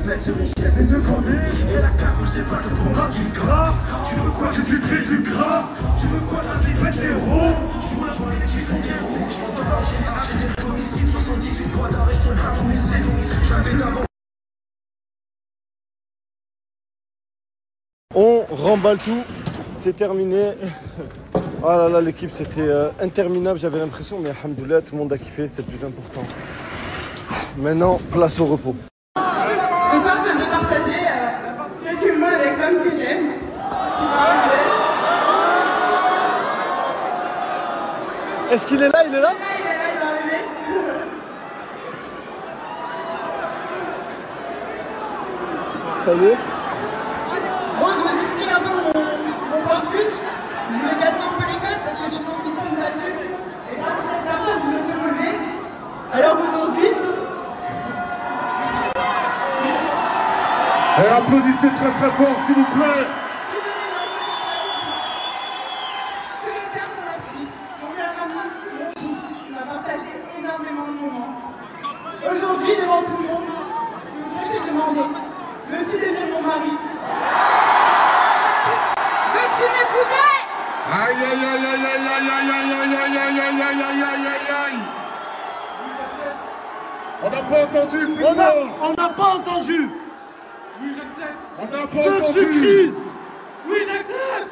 Mec, c'est mon chef, les yeux grandis. Et la cagoule, c'est pas que pour moi du gras. Tu veux quoi, tu filtres du gras. Tu veux quoi, la vie, pète les roues. Je vois la joie, les petits font des roues. Je m'entends pas, j'ai des homicides. 78 fois d'arrêt, je te gratte homicide. J'avais d'abord. On remballe tout, c'est terminé. Ah là là, l'équipe c'était interminable, j'avais l'impression, mais alhamdoulilah, tout le monde a kiffé, c'était le plus important. Maintenant, place au repos. Ce soir, je vais partager quelques mots avec l'homme que j'aime. Est-ce qu'il est là? Il est là? Il est là, il va arriver. Ça y est? Bon, je vous explique un peu mon point de vue. Je voulais casser un peu les codes parce que je suis dans une bonne battue. Et grâce à cette personne, je me suis relevé. Alors aujourd'hui... Et applaudissez très très fort, s'il vous plaît. C'est le père de ma fille, mon meilleur ami, mon tout. On a partagé énormément de moments. Aujourd'hui, devant tout le monde, je voudrais te demander, veux-tu devenir mon mari? Veux-tu m'épouser? Aïe aïe aïe aïe aïe aïe aïe aïe aïe aïe aïe aïe aïe aïe aïe aïe aïe. On n'a pas entendu, putain. On n'a pas entendu. Oui, j'accepte. On n'a pas Je te entendu. supplie. Oui, j'accepte.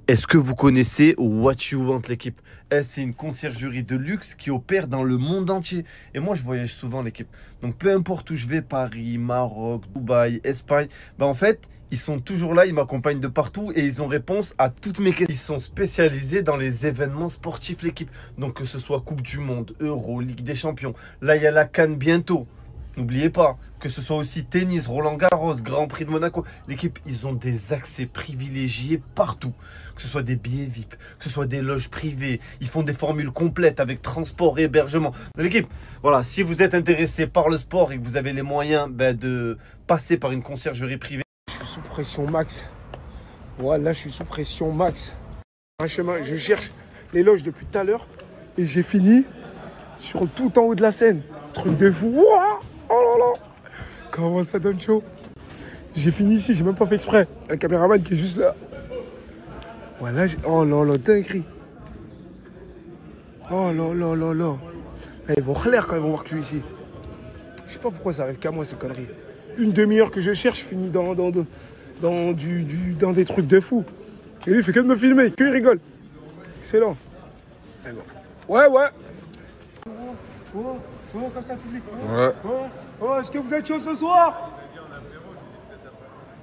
Est-ce que vous connaissez What You Want, l'équipe? C'est une conciergerie de luxe qui opère dans le monde entier. Et moi, je voyage souvent, l'équipe. Donc, peu importe où je vais, Paris, Maroc, Dubaï, Espagne, ben, en fait, ils sont toujours là, ils m'accompagnent de partout et ils ont réponse à toutes mes questions. Ils sont spécialisés dans les événements sportifs, l'équipe. Donc, que ce soit Coupe du Monde, Euro, Ligue des Champions. Là, il y a la CAN bientôt. N'oubliez pas, que ce soit aussi tennis, Roland Garros, Grand Prix de Monaco. L'équipe, ils ont des accès privilégiés partout. Que ce soit des billets VIP, que ce soit des loges privées. Ils font des formules complètes avec transport et hébergement. L'équipe, voilà, si vous êtes intéressé par le sport et que vous avez les moyens de passer par une conciergerie privée. Je suis sous pression max. Voilà, je suis sous pression max. Un chemin, je cherche les loges depuis tout à l'heure. Et j'ai fini sur tout en haut de la scène. Truc de fou. Ouah, oh là là. Comment ça donne chaud. J'ai fini ici, j'ai même pas fait exprès. Un caméraman qui est juste là. Voilà, oh là là, dinguerie. Oh là là là là. Ils vont clair quand ils vont voir que je suis ici. Je sais pas pourquoi ça arrive qu'à moi ces conneries. Une demi-heure que je cherche, je finis dans des trucs de fou. Et lui, il fait que de me filmer, que il rigole. Excellent. Ouais, ouais. Oh, comme ça, le public. Ouais. Oh, est-ce que vous êtes chaud ce soir?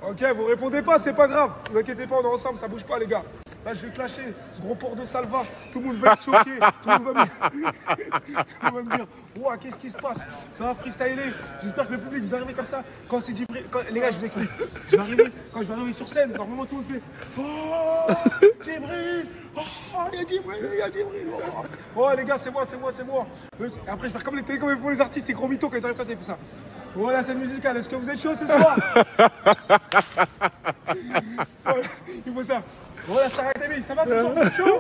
Ok, vous répondez pas, c'est pas grave. Ne vous inquiétez pas, on est ensemble, ça bouge pas, les gars. Là, je vais clasher ce gros port de Salva. Tout le monde va être choqué. Tout le monde va me dire, wow, qu'est-ce qui se passe? Ça va freestyler. J'espère que le public, vous arrivez comme ça. Quand c'est Djibril, les gars, je vous explique. Quand je vais arriver sur scène, normalement, tout le monde fait, oh, Djibril. Oh, il y a Djibril. Oh, les gars, c'est moi. Après, je vais faire comme ils font les artistes, ces gros mythos, quand ils arrivent comme ça, ils font ça. Voilà, scène musicale. Est-ce que vous êtes chaud ce soir? Il faut ça. Voilà, Star Academy, ça va ce soir, c'est chaud?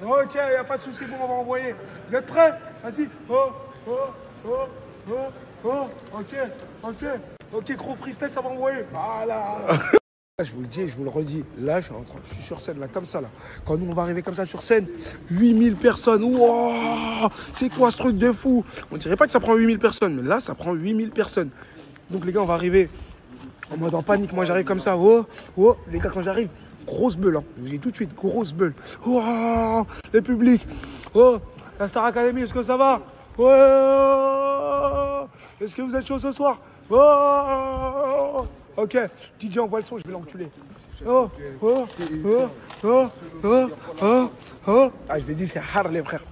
Ok, il n'y a pas de souci, bon, on va envoyer. Vous êtes prêts? Vas-y. Ok, gros freestyle, ça va envoyer. Voilà. Je vous le dis, je vous le redis. Là, je suis sur scène, là, comme ça, là. Quand nous, on va arriver comme ça sur scène, 8000 personnes. Wow, c'est quoi ce truc de fou? On dirait pas que ça prend 8000 personnes, mais là, ça prend 8000 personnes. Donc, les gars, on va arriver en mode en panique. Moi, j'arrive comme ça. Oh, les gars, quand j'arrive, grosse bulle, hein. Je vous dis tout de suite, grosse bulle. Oh, les publics. Oh, la Star Academy, est-ce que ça va? Oh, est-ce que vous êtes chaud ce soir? Oh, ok, DJ, envoie le son, je vais l'enculer. Ah, je vous ai dit, c'est hard, les frères.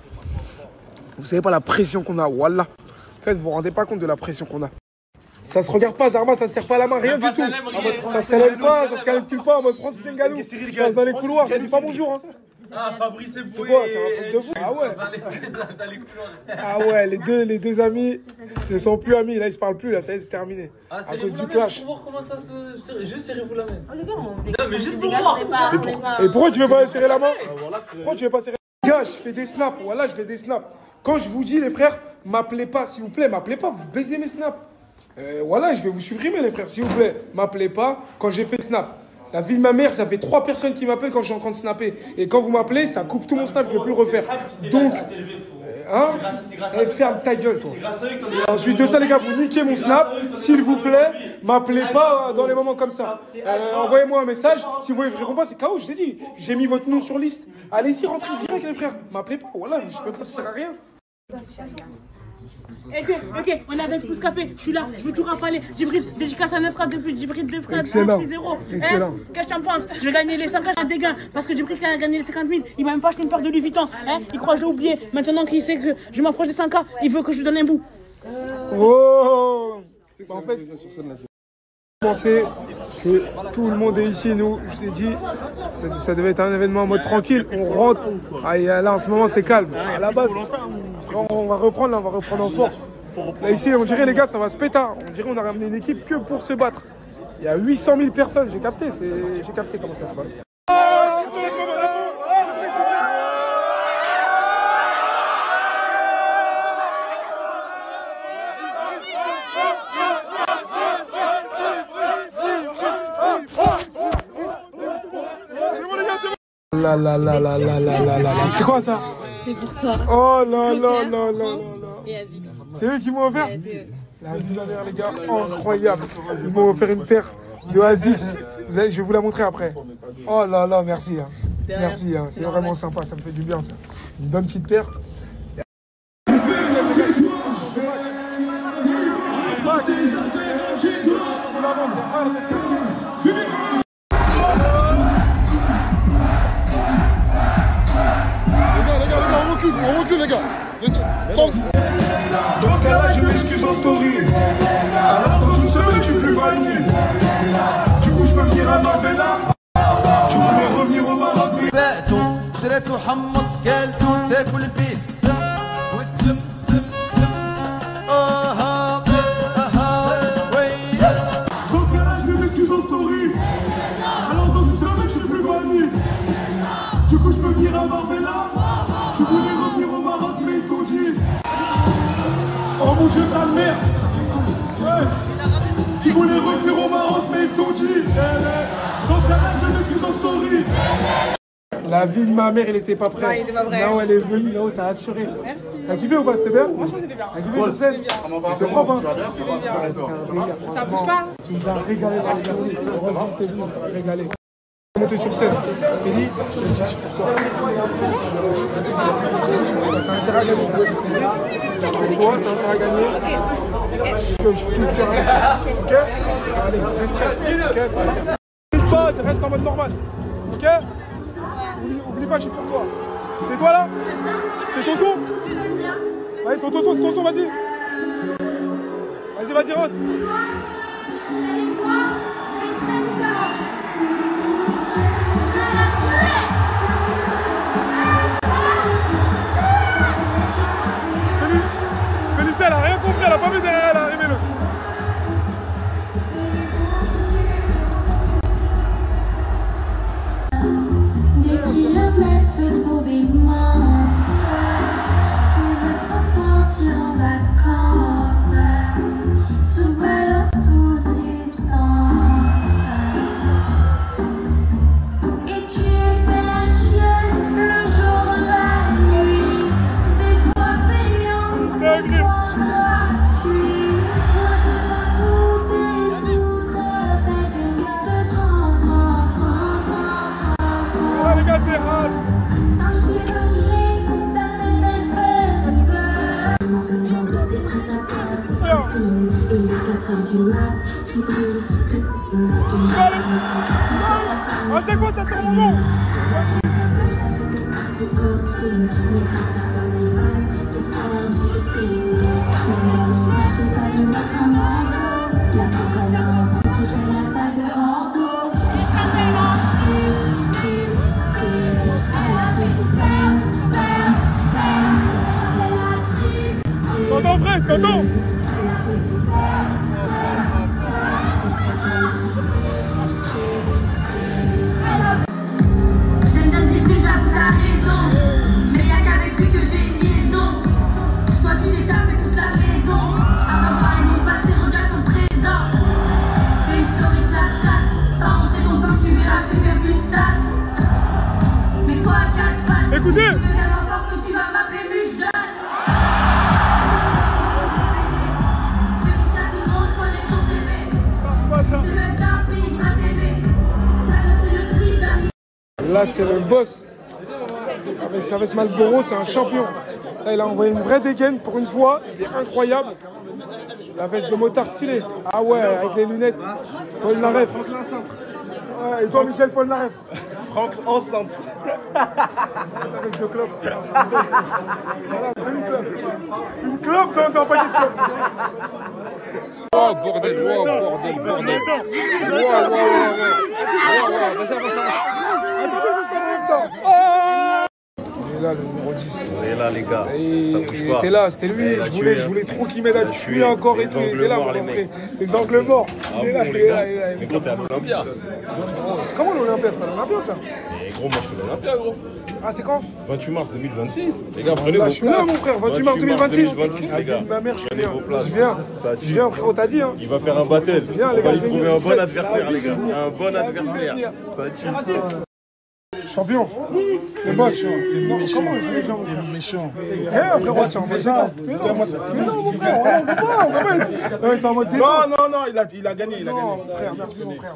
Vous savez pas la pression qu'on a, wallah. En fait, vous vous rendez pas compte de la pression qu'on a. Ça se regarde pas, Zarma, ça se serre pas la main, rien du tout. Ça se lève pas, ça se calme pas, en mode Francis Ngannou. Je passe dans les couloirs, ça dit pas bonjour. Hein. Ah, Fabrice et c'est quoi, c'est un truc de fou. Ah ouais. Ah ouais, les deux amis ne sont plus amis, là ils se parlent plus, là ça y est, c'est terminé. Ah, à cause du clash. Pour voir comment ça se... Juste serrez-vous la main. Oh les gars, non mais juste pour voir. Et pourquoi tu veux pas serrer la main? Pourquoi tu veux pas serrer la main? Les gars, je fais des snaps, voilà, je fais des snaps. Quand je vous dis les frères, m'appelez pas, s'il vous plaît, m'appelez pas, vous baisez mes snaps. Voilà, je vais vous supprimer les frères, s'il vous plaît, m'appelez pas quand j'ai fait le snap. La vie de ma mère, ça fait 3 personnes qui m'appellent quand je suis en train de snapper. Et quand vous m'appelez, ça coupe tout mon snap, je ne peux plus refaire. Donc, ferme ta gueule, toi. Ensuite de ça, les gars, vous niquez mon snap. S'il vous plaît, m'appelez pas dans les moments comme ça. Envoyez-moi un message. Si vous voulez que je réponds pas, c'est KO, je t'ai dit. J'ai mis votre nom sur liste. Allez-y, rentrez direct, les frères. M'appelez pas, voilà, je peux pas, ça sert à rien. Ok, on arrête pour se caper. Je suis là, je veux tout rafaler. Djibril, dédicace à 9 frères depuis Djibril 2 frères. Excellent. 6-0. Excellent. Qu'est-ce que tu en penses? Je vais gagner les 5 ans des gains. Parce que Djibril, quand il a gagné les 50 000, il m'a même pas acheté une paire de Louis Vuitton. Il croit que je l'ai oublié. Maintenant qu'il sait que je m'approche des 5 ans, il veut que je lui donne un bout. Oh, en fait, je pensais que tout le monde est ici, nous. Je t'ai dit, ça devait être un événement en mode tranquille. On rentre. Ah, là, en ce moment, c'est calme. À la base, on va reprendre en force. Là, ici, on dirait, les gars, ça va se péter. On dirait qu'on a ramené une équipe que pour se battre. Il y a 800 000 personnes. J'ai capté comment ça se passe. C'est quoi ça? C'est pour toi. Oh là là là là. Et Azix. C'est eux qui m'ont offert? Ouais, c'est eux. La vie de la mère, les gars, incroyable. Ils m'ont offert une paire de Azix. Je vais vous la montrer après. Oh là là, merci. Hein. Merci, hein. C'est vraiment sympa, ça me fait du bien ça. Une bonne petite paire. On recule les gars. Dans ce cas-là, je m'excuse en story. Alors dans une semaine, je suis plus banni. Du coup, je peux venir à Marbella. Je voulais revenir au Maroc. شريت وحمص كلت وتاكل فيه السم والسم سم سم Dans ce cas-là, je m'excuse en story. Alors dans une semaine, je suis plus banni. Du coup, je peux venir à Marbella. mon Dieu, sa mère. Ouais. Qui voulait revenir au Maroc, mais ils t'ont dit. Dans ta rage, je l'ai vu en story. La vie de ma mère, elle était pas prête. Non, il était pas prêt. Non, elle est venue, là-haut, t'as assuré. Merci. T'as kiffé ou pas? C'était bien? Franchement, c'était bien. T'as kiffé sur scène? C'était propre, hein? Ça bouge pas? Tu nous as régalé dans l'exercice. Heureusement que t'es venu, tu m'as régalé. Monter sur scène. Félix, je te le dis, je suis pour toi. T'as intérêt à gagner. Je suis pour toi, t'as intérêt à gagner. Je suis tout le cœur avec toi. Ok? Allez, déstresse. Ok? Pas, reste en mode normal. Ok? Oublie pas, je suis pour toi. C'est toi là? C'est ton son? Vas-y, c'est ton son, vas-y. Vas-y, Rod. Ce soir, vous allez me voir, je vais être très différente. Je vais la tuer. Félicie, elle a rien compris, elle a pas vu derrière elle arriver là. Des kilomètres de ce beau immense. Tu veux trop partir en vacances. Sous balance, sous substance. Et tu fais la chienne le jour, la nuit. Des fois payant, des fois gratuit. Moi j'ai pas tout et tout refait d'une gueule de trans. Ah les gars, c'est rare. Sans chirurgie, sa tête elle fait peur. Maman tous des prêts à peur. Il est 4h du mat, tu brilles. À chaque fois, ça sort mon nom. La coconne qui fait la taille de Ordo. T'entends, vrai, t'entends? J'aime bien dire déjà que t'as raison, mais y'a qu'avec lui que j'ai une liaison. Toi tu les tapes et toute la maison. Avant de parler mon passé, regarde ton présent. Fais une story Snapchat, sans montrer ton corps, tu verras plus faire plus de stats. Mais toi à 4 pattes, écoutez, tu veux tellement fort que tu vas m'appeler Mujdad. Félix, tout le monde connaît ton CV. C'est même pas un pays de ma TV. T'as noté le prix d'un. là, c'est le boss. Avec Chavez Malboro, c'est un champion. Là, il a envoyé une vraie dégaine pour une fois. Il est incroyable. La veste de motard stylée. Ah ouais, avec les lunettes. Paul Naref. Ouais, et toi, Michel Paul Naref. Franck ensemble. La veste de clope. Voilà, une clope. Une clope dans un paquet de clopes. Oh bordel, wow, bordel. Wow, Il est là, le numéro 10. Il est là, les gars. Il était là, c'était lui. Je voulais trop qu'il m'aide à tuer encore et tout. Il était là pour montrer les angles morts. Il est là. Mais gros, t'es à l'Olympia. Comment l'Olympia? C'est pas l'Olympia ça? Mais gros, moi je fais l'Olympia, gros. Ah, c'est quand? 28 mars 2026. Les gars, prenez Là, vos je suis là, places. mon frère. 28 mars 2026. Les gars, Ma mère, je prenez vos places. viens. Ça Je viens, frère, on t'a dit. Hein. Il va faire un battle. Viens, les On va gars, lui je vais trouver venir un sur bon scène. adversaire, La les vie, gars. je vais venir. Un bon La vie, je vais adversaire. venir. Ça tue. Champion. Le boss. Comment je les gens? méchant. Rien, frérot, c'est en méchant. Mais non, mon frère, on peut pas. Non, il est en mode débat. Non, il a gagné, Non, mon frère, merci, mon frère.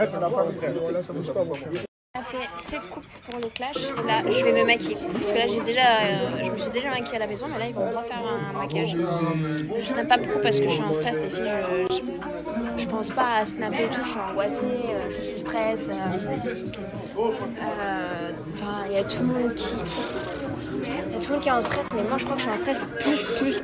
Tu n'as pas, mon frère. Là, ça bouge pas, mon frère. On a fait 7 coupes pour le clash. Là, je vais me maquiller. Parce que là, je me suis déjà maquillée à la maison, mais là, ils vont refaire un maquillage. Je snap pas beaucoup parce que je suis en stress, les filles. Je pense pas à snapper et tout. Je suis angoissée, je suis stress. Enfin, il y a tout le monde qui. Il y a tout le monde qui est en stress, mais moi je crois que je suis en stress plus.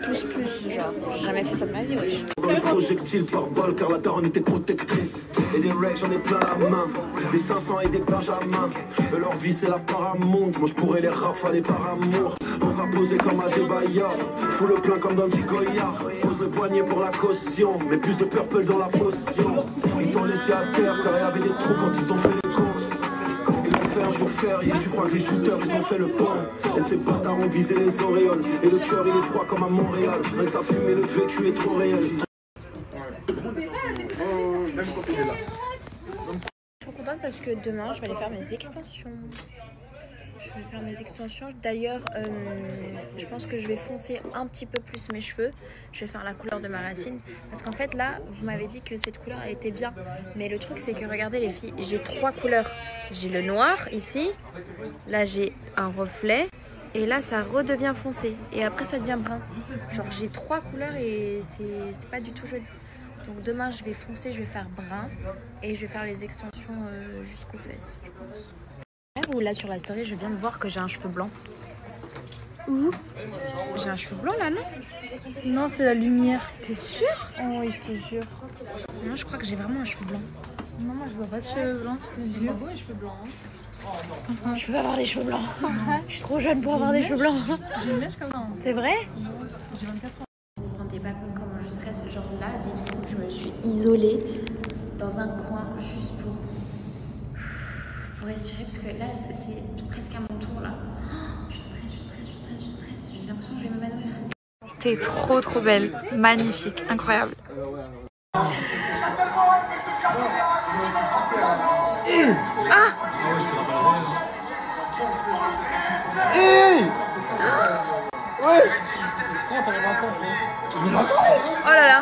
Genre, j'ai jamais fait ça de ma vie, wesh. Des projectiles par balle car la daronne était protectrice. Et des règles j'en ai plein la main. Des 500 et des benjamins. Leur vie c'est la paramonde. Moi je pourrais les rafaler par amour. On va poser comme à des baillards. Fous le plein comme dans le Goyard. Pose le poignet pour la caution. Mais plus de purple dans la potion. Ils t'ont laissé à terre car il y avait des trous quand ils ont fait les comptes. Ils l'ont fait fait un jour férié. Tu crois que les shooters ils ont fait le pont. Et ces bâtards ont visé les auréoles. Et le cœur il est froid comme à Montréal. Avec sa fumée le vécu est trop réel. Je suis trop contente parce que demain je vais aller faire mes extensions. D'ailleurs, je pense que je vais foncer un petit peu plus mes cheveux. Je vais faire la couleur de ma racine. Parce qu'en fait, là, vous m'avez dit que cette couleur, elle était bien. Mais le truc, c'est que regardez les filles, j'ai 3 couleurs. J'ai le noir ici. Là, j'ai un reflet. Et là, ça redevient foncé. Et après, ça devient brun. Genre, j'ai 3 couleurs et c'est pas du tout joli. Donc demain, je vais foncer, je vais faire brun. Et je vais faire les extensions jusqu'aux fesses, je pense. Ou là sur la story, je viens de voir que j'ai un cheveu blanc. Où? J'ai un cheveu blanc là, non? Non, c'est la lumière. T'es sûre? Oh oui, je te jure. Non, je crois que j'ai vraiment un cheveu blanc. Non, moi je vois pas de cheveux blancs, je te jure. C'est beau les cheveux blancs. Je peux pas avoir des cheveux blancs. Je suis trop jeune pour avoir des cheveux blancs. J'ai une mèche comme ça. C'est vrai? J'ai 24 ans. Vous vous rendez pas compte comment je stresse? Genre là, dites-vous que je me suis isolée dans un coin juste pour respirer parce que là c'est presque à mon tour là. Je stresse. J'ai l'impression que je vais m'évanouir. T'es trop belle, magnifique, incroyable. Ah! Ouais! Comment t'arrives à entendre ça? Oh là là!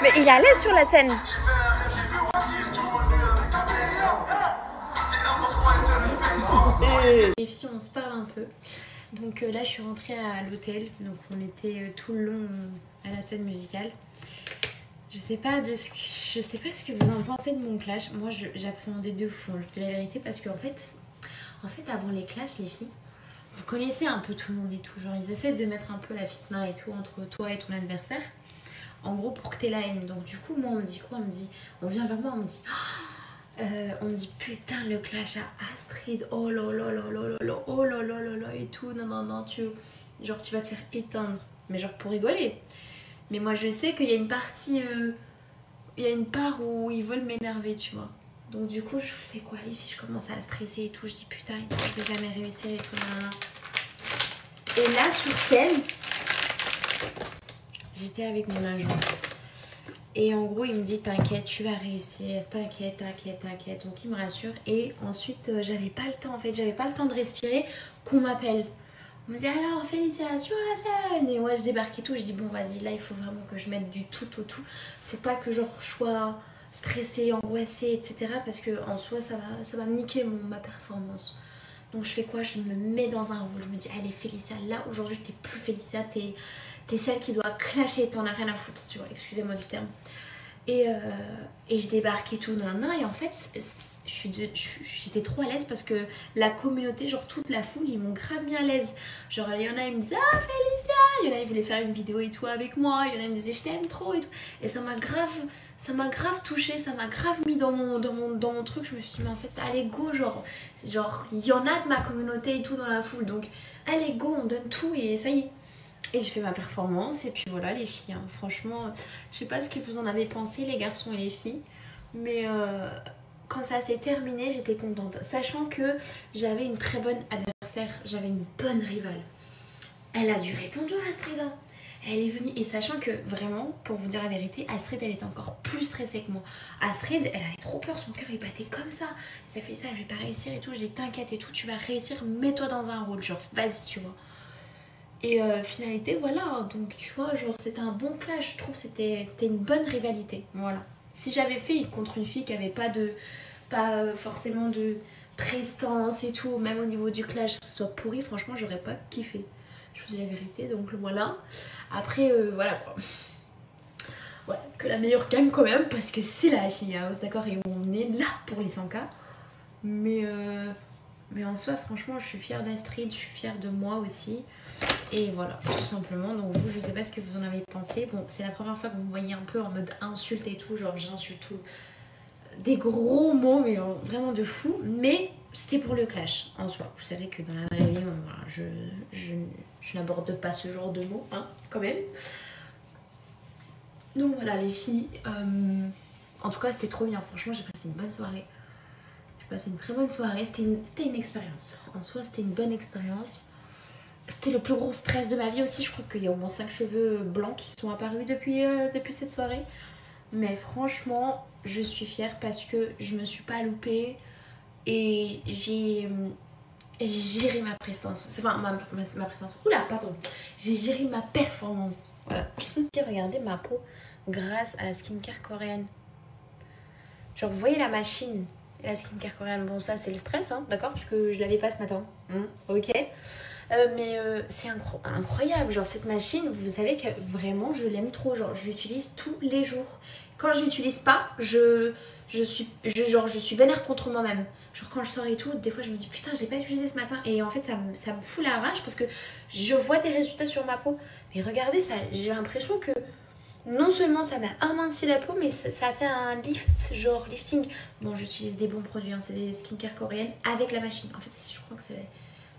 Mais il est à l'aise sur la scène. Les filles, on se parle un peu. Donc là, je suis rentrée à l'hôtel. Donc on était tout le long à la scène musicale. Je sais pas ce que vous en pensez de mon clash. Moi, j'appréhendais de fou. Je dis la vérité parce qu'en fait, avant les clashs, les filles, vous connaissez un peu tout le monde et tout. Genre, ils essaient de mettre un peu la fitna et tout entre toi et ton adversaire. En gros, pour que t'aies la haine. Donc du coup, moi, on me dit quoi? On vient vers moi, on me dit putain, le clash à Astrid, oh là là là là là, oh là là là là et tout, non, tu vas te faire éteindre. Mais genre pour rigoler. Mais moi, je sais qu'il y a une partie, il y a une part où ils veulent m'énerver, tu vois. Donc du coup, je fais quoi les filles? Je commence à stresser et tout, je dis putain, je vais jamais réussir et tout, nan. Et là, sur scène, j'étais avec mon agent. Et en gros, il me dit t'inquiète, tu vas réussir, t'inquiète. Donc il me rassure. Et ensuite, j'avais pas le temps en fait, j'avais pas le temps de respirer qu'on m'appelle. On me dit alors félicitations à la scène. Et moi je débarque et tout, je dis bon vas-y, là il faut vraiment que je mette du tout au tout. Faut pas que genre je sois stressée, angoissée, etc. Parce que en soi ça va me niquer ma performance. Donc je fais quoi? Je me mets dans un rôle, je me dis allez Félicia, là aujourd'hui t'es plus Félicia, t'es celle qui doit clasher, t'en as rien à foutre, tu vois, excusez-moi du terme. Et je débarque et tout, et en fait j'étais trop à l'aise parce que la communauté, genre toute la foule, ils m'ont grave mis à l'aise. Genre il y en a, ils me disaient ah Félicia, il y en a, ils voulaient faire une vidéo et tout avec moi, il y en a, ils me disaient je t'aime trop et tout. Et ça m'a grave touchée, ça m'a grave mis dans mon truc. Je me suis dit mais en fait allez go, genre il y en a de ma communauté et tout dans la foule, donc allez go, on donne tout et ça y est. Et j'ai fait ma performance et puis voilà les filles, hein. Franchement, je sais pas ce que vous en avez pensé les garçons et les filles, mais quand ça s'est terminé j'étais contente, sachant que j'avais une très bonne adversaire, j'avais une bonne rivale. Elle a dû répondre à Astrid, hein. Elle est venue, et sachant que vraiment, pour vous dire la vérité, Astrid elle était encore plus stressée que moi. Astrid elle avait trop peur, son cœur il battait comme ça. Ça fait ça, je vais pas réussir et tout. Je dis t'inquiète et tout, tu vas réussir, mets-toi dans un rôle, genre vas-y tu vois. Et finalité voilà, donc tu vois, genre c'était un bon clash, je trouve, c'était une bonne rivalité, voilà. Si j'avais fait contre une fille qui avait pas forcément de prestance et tout, même au niveau du clash, que ce soit pourri, franchement j'aurais pas kiffé. Je vous dis la vérité, donc voilà. Après, voilà quoi. Ouais, que la meilleure gagne quand même, parce que c'est la Chili House, d'accord, et on est là pour les 100K. Mais en soi, franchement, je suis fière d'Astrid, je suis fière de moi aussi. Et voilà, tout simplement. Donc vous, je sais pas ce que vous en avez pensé. Bon, c'est la première fois que vous me voyez un peu en mode insulte et tout, genre j'insulte tout. Des gros mots, mais vraiment de fou. Mais c'était pour le clash en soi. Vous savez que dans la vraie vie, voilà, je n'aborde pas ce genre de mots, hein, quand même. Donc voilà les filles, en tout cas c'était trop bien, franchement j'ai passé une bonne soirée. J'ai passé une très bonne soirée, c'était une expérience. En soi c'était une bonne expérience. C'était le plus gros stress de ma vie aussi, je crois qu'il y a au moins 5 cheveux blancs qui sont apparus depuis cette soirée. Mais franchement je suis fière parce que je me suis pas loupée et j'ai géré ma prestance. Enfin ma prestance, oula pardon, j'ai géré ma performance. Voilà. J'ai regardé ma peau grâce à la skincare coréenne. Genre vous voyez la machine, la skincare coréenne, bon ça c'est le stress hein, d'accord, parce que je l'avais pas ce matin. Ok. Mais c'est incroyable, genre cette machine, vous savez que vraiment je l'aime trop, genre je l'utilise tous les jours. Quand je l'utilise pas, je suis vénère contre moi-même. Genre quand je sors et tout, des fois je me dis putain je l'ai pas utilisé ce matin et en fait ça me fout la rage parce que je vois des résultats sur ma peau. Mais regardez ça, j'ai l'impression que non seulement ça m'a aminci la peau mais ça a fait un lift, genre lifting. Bon j'utilise des bons produits, hein, c'est des skincare coréennes avec la machine. En fait je crois que c'est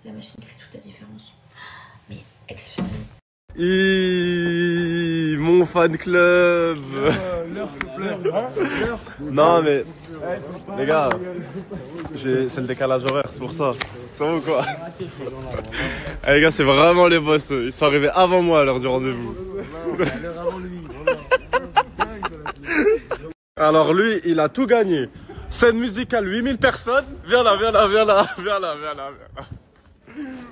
la machine qui fait toute la différence. Mais exceptionnel. Mon fan club. L'heure s'il te plaît. Hein, non mais les gars, c'est le décalage horaire, c'est pour ça. Ça va ou quoi? Les gars c'est vraiment les boss, ils sont arrivés avant moi à l'heure du rendez-vous. Alors lui il a tout gagné. Scène musicale 8000 personnes. Viens là, viens là, viens là, viens là, viens là.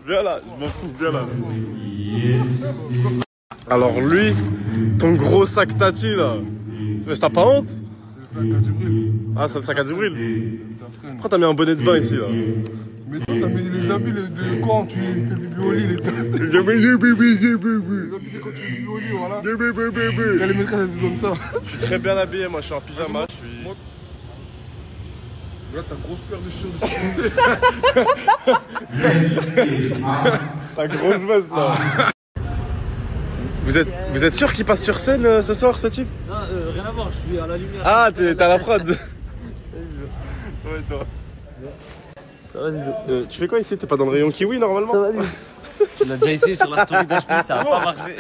Viens là, je m'en fous, viens là. Alors lui, ton gros sac tati là, mais t'as pas honte? C'est le sac à Djibril. Ah c'est le sac à Djibril. Pourquoi t'as mis un bonnet de bain ici là? Mais toi t'as mis les habits de quand tu fais bibi au lit, les habits de quand tu fais bibi au lit, voilà. Quelle les maîtresses elles te donnent ça? Je suis très bien habillé, moi je suis en pyjama, je suis... Là ta grosse paire de chaussures de sécurité. Ta grosse veste là. Vous êtes sûr qu'il passe sur scène ce soir ce type? Non, rien à voir, je suis à la lumière. Ah, t'es à la prod. Ça va et toi? Ça va, Zizou. Tu fais quoi ici? T'es pas dans le rayon kiwi normalement? Ça va, Zizou. Tu l'as déjà essayé sur la story d'HP, ça a pas marché.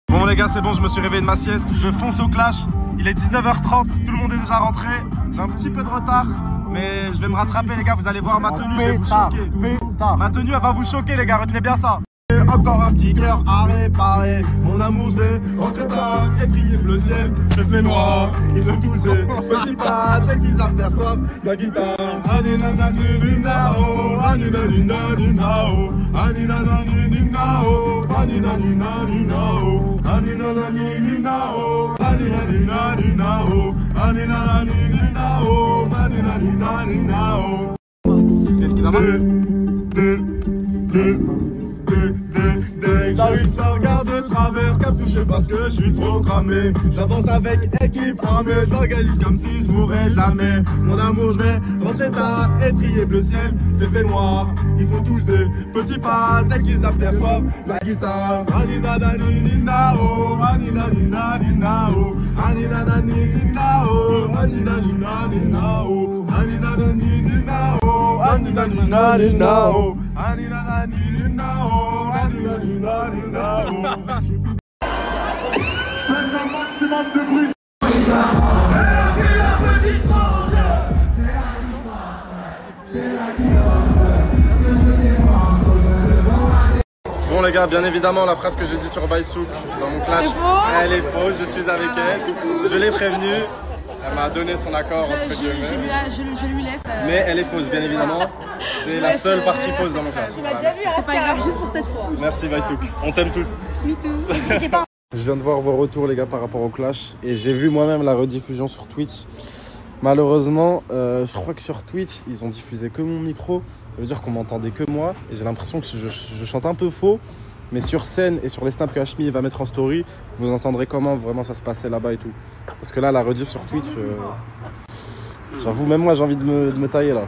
Bon les gars, c'est bon, je me suis réveillé de ma sieste. Je fonce au clash. Il est 19h30, tout le monde est déjà rentré. J'ai un petit peu de retard, mais je vais me rattraper les gars. Vous allez voir ma tenue, je vais vous choquer. Ma tenue, elle va vous choquer les gars, retenez bien ça. Encore un petit cœur à réparer. Mon amour, je vais rentrer tard et prier le ciel. Je fais noir, il veut tous des petits pas dès qu'ils aperçoivent la guitare. Aninananinao, aninananinao, aninananinao, aninananinao, aninananinao, aninananinao, aninananinao, aninananinao. Qu'est-ce qu'il a marqué? J'arrive, ça regarde de travers, capuché parce que je suis trop cramé. J'avance avec équipe armée, j'organise comme si je mourrais jamais. Mon amour, je vais rentrer tard et trier bleu ciel, fait noir. Ils font tous des petits pas dès qu'ils aperçoivent la guitare. Aninananinao, aninananinao, aninananinao, aninananinao, aninananinao, aninananinao, aninananinao. Faites un maximum de bruit. Bon les gars, bien évidemment la phrase que j'ai dit sur Baïsouk dans mon clash, elle est fausse, je suis avec elle, je l'ai prévenue, elle m'a donné son accord entre guillemets. Je lui laisse. Mais elle est fausse bien évidemment, c'est la seule partie fausse dans mon clash. Tu m'as déjà vu, c'est pas grave, juste pour cette fois. Merci Baïsouk, on t'aime tous. Me too. Je viens de voir vos retours les gars par rapport au clash et j'ai vu moi-même la rediffusion sur Twitch. Malheureusement, je crois que sur Twitch, ils ont diffusé que mon micro. Ça veut dire qu'on m'entendait que moi. Et j'ai l'impression que je chante un peu faux. Mais sur scène et sur les snaps que Hashmi va mettre en story, vous entendrez comment vraiment ça se passait là-bas et tout. Parce que là, la rediff sur Twitch, j'avoue, même moi, j'ai envie de me tailler là.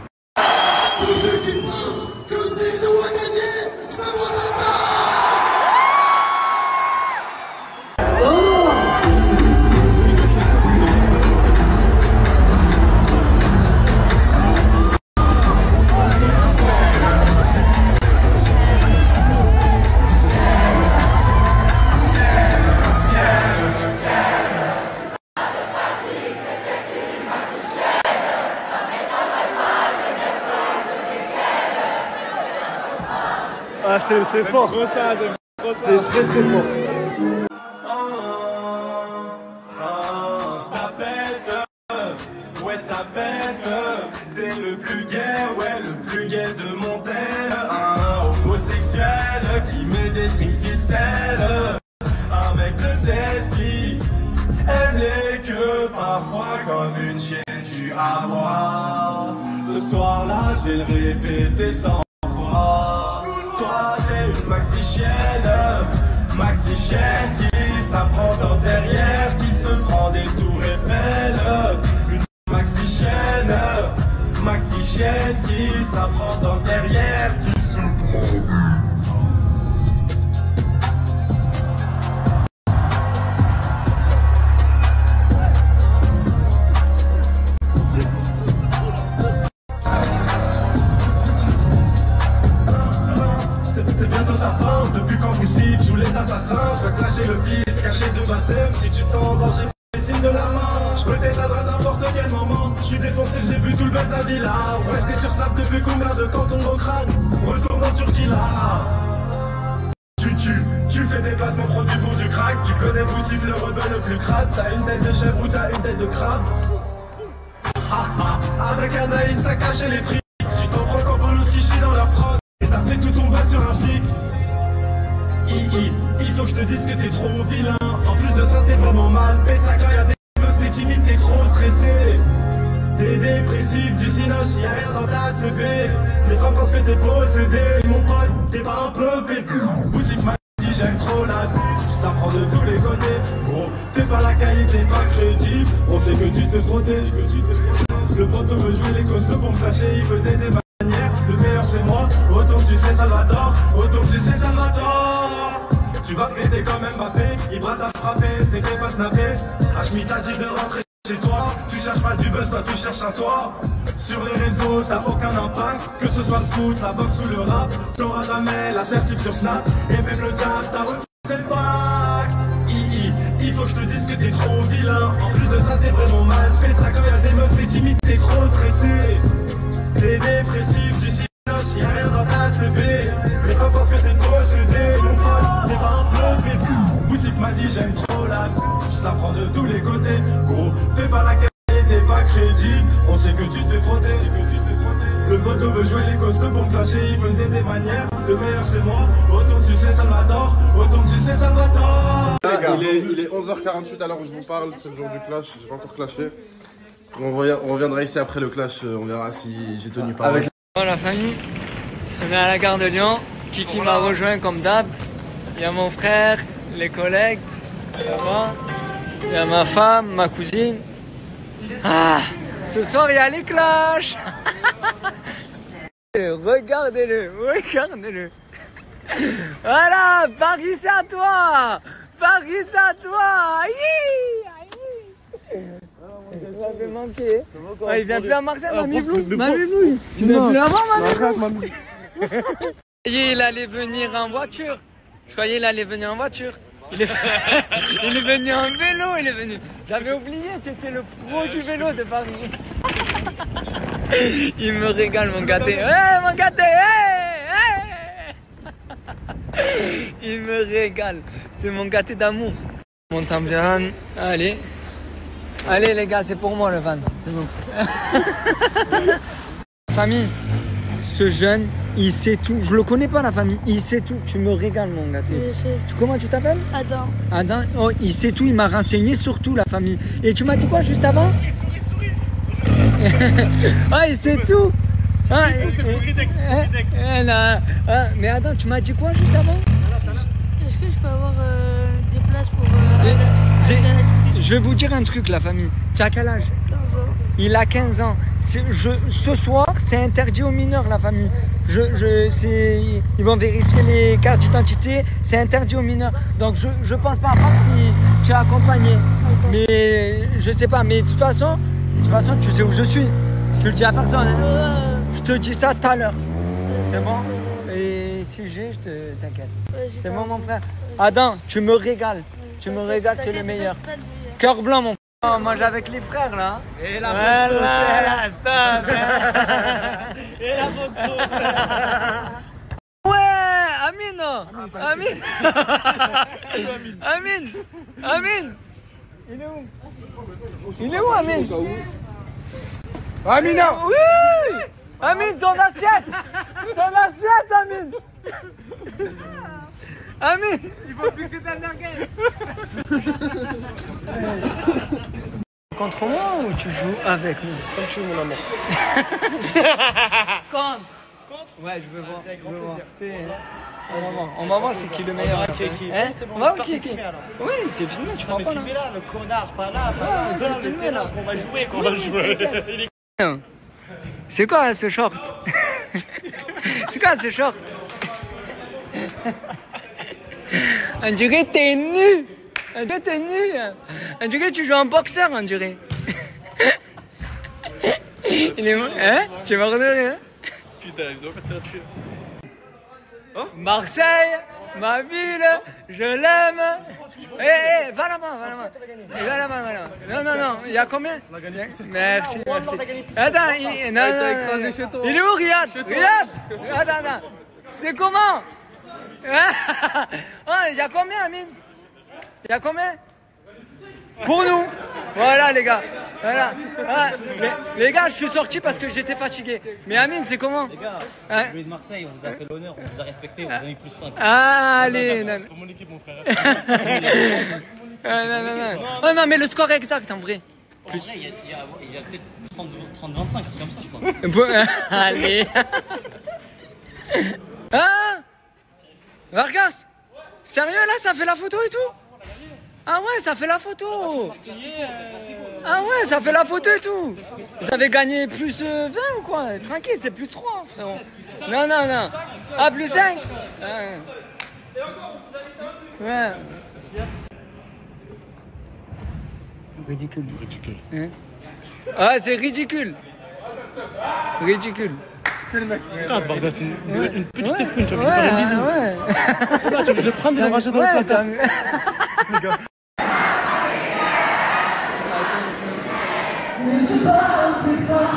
c'est fort. C'est très très fort. Ta bête, ouais ta bête, t'es le plus gay, ouais le plus gay de mon tel. Un homosexuel qui met des strings ficelles. Un mec de test qui aime les queues, parfois comme une chienne du aboie. Ce soir-là, je vais le répéter 100 fois. Toi, t'es une maxi-chienne qui se la prend dans derrière, qui se prend des tours Eiffel. Une maxi-chienne qui se la prend dans derrière, qui se prend. C'est bientôt ta fin, depuis quand vous cite, joue les assassins. Je vais clasher le fils, cacher de bassem. Si tu te sens en danger, fais signe de la main. Je peux t'éteindre à n'importe quel moment. Je suis défoncé, j'ai bu tout le buzz de la villa. Ouais, j'étais sur Snap depuis combien de temps ton gros crâne? Retourne en Turquie là. Tu fais des placements produits pour du crack. Tu connais Boussif, le rebelle le plus crade. T'as une tête de chèvre ou t'as une tête de crabe. Avec Anaïs, t'as caché les frics. Tu t'en prends quand Bolos qui chie dans leur prod. Et t'as fait tout ton bas sur un flic. Il faut que je te dise que t'es trop vilain. En plus de ça, t'es vraiment mal. Pessa quand y'a des meufs, t'es timide, t'es trop stressé. T'es dépressif, du cinoche, y'a rien dans ta CB. Les femmes pensent que t'es possédé. Mon pote, t'es pas un peu bête. Boussif m'a dit j'aime trop la pute. T'apprends de tous les côtés. Gros, fais pas la qualité, pas crédible. On sait que tu te fais frotter. Le poteau veut jouer les costauds pour me clasher. Il faisait des manières. Le meilleur c'est moi. Autant tu sais Salvador. Autant tu sais Salvador. Tu vas péter comme Mbappé. Ibra t'a frappé, c'était pas snappé. Hachmi t'a dit de rentrer chez toi. Tu cherches pas du buzz, toi tu cherches un toit. Sur les réseaux, t'as aucun impact. Que ce soit le foot, la boxe ou le rap. T'auras jamais l'assertif sur Snap. Et même le diable, t'as refusé le pacte. Il faut que je te dise que t'es trop vilain. En plus de ça, t'es vraiment mal. Fais ça quand y'a des meufs, t'es timide, t'es trop stressé. T'es dépressif, du cinoche, y'a rien dans ta CB. Les femmes pensent que t'es possédé. Mon pote, t'es pas un peu bébé. Boussif m'a dit j'aime trop la je t'apprends de tous les côtés. Gros, fais pas la qualité, t'es pas crédible. On sait que tu te fais frotter. Le poteau veut jouer les costauds pour me clasher. Il faisait des manières. Le meilleur c'est moi. Autant tu sais Salvador. Autant tu sais Salvador. Il est 11h48 à l'heure où je vous parle. C'est le jour du clash. J'ai pas encore clashé. On reviendra ici après le clash. On verra si j'ai tenu parole. Bon, la famille, on est à la gare de Lyon. Kiki m'a rejoint comme d'hab. Il y a mon frère, les collègues, il y a ma femme, ma cousine. Ah, ce soir il y a les clashs. Regardez-le, regardez-le. Voilà, Paris c'est à toi. Paris c'est à toi. Il m'avait manqué. Ah, il vient plus à Marseille, Mamie Blou. Mamie Blou. Tu viens plus à voir, Mamie Blou. Il allait venir en voiture. Je croyais qu'il allait venir en voiture. Il est venu en vélo, il est venu. J'avais oublié, tu étais le pro du vélo de Paris. Il me régale, mon gâté. Hey, mon gâté, hey. Il me régale. C'est mon gâté d'amour. Monte en van. Allez. Allez, les gars, c'est pour moi le van. C'est bon. Famille, ce jeune, il sait tout. Je le connais pas, la famille. Il sait tout. Tu me régales, mon gâté. Comment tu t'appelles? Adam. Adam. Oh, il sait tout. Il m'a renseigné sur tout, la famille. Et tu m'as dit quoi juste avant? Ah, il sait tout. Ah, mais attends, tu m'as dit quoi juste avant? Est-ce que je peux avoir des places pour... Je vais vous dire un truc, la famille. Tu as quel âge? 15 ans. Il a 15 ans. Ce soir, c'est interdit aux mineurs, la famille. Ils vont vérifier les cartes d'identité. C'est interdit aux mineurs. Donc, je pense pas, à part si tu es accompagné. Mais je sais pas. Mais de toute façon, tu sais où je suis. Tu le dis à personne. Hein. Je te dis ça tout à l'heure. C'est bon? Et si j'ai, t'inquiète. C'est bon, mon frère? Adam, tu me régales. Tu me régales, tu es le meilleur. Cœur blanc, mon frère. On mange avec les frères, là. Et la bonne sauce. Et la bonne sauce. Ouais, Amir, Amine. Amine. Amine. Il est où? Il est où, Amine? Amina. Oui. Amine, ton assiette. Ton assiette, Amine. Amine. Il faut piquer ta merguez. Contre moi ou tu joues avec nous? Comme tu veux, mon amour. Contre. Ouais, je veux voir. On va voir c'est qui le meilleur. Hein? On va voir qui est qui. Oui, c'est filmé, tu vois pas là. Là, le connard, pas là, c'est filmé là. qu'on va jouer, qu'on va jouer. C'est quoi ce short? C'est quoi ce short? On dirait que t'es nu. On dirait que t'es nu. On dirait que tu joues en boxeur, on dirait. Il est mort. Hein? Tu es mort de rire? Putain, il doit pas te tuer. Marseille, ma ville, je l'aime. Eh, va la main, va la main. Va la main, va la main. Non, il y a combien? Merci. Attends, il est où, Riyad? Riyad? Attends. C'est comment? Il y a combien, Amine? Il y a combien? Pour nous. Voilà, les gars. Voilà. Les gars, je suis sorti parce que j'étais fatigué. Mais Amine, c'est comment? Les gars, vous jouez de Marseille, on vous a fait l'honneur, on vous a respecté, on vous a mis plus 5. Allez, non. C'est pour mon équipe, mon frère. Oh non, mais le score est exact en vrai. En vrai, il y a peut-être 30-25, comme ça, je crois. Allez. Vargas? Sérieux là, ça fait la photo et tout? Ah ouais, ça fait la photo. Ah ouais, ça fait la photo et tout. Vous avez gagné plus 20 ou quoi? Tranquille, c'est plus 3, frérot. Non. Ah, plus 5? Ouais. Ridicule. Hein? Ah, c'est ridicule. Ah, Vargas, c'est une petite fouine, tu vas lui faire un bisou. Ouais. Là, tu veux le prendre et le ranger dans le placard. Ne joue pas au plus fort,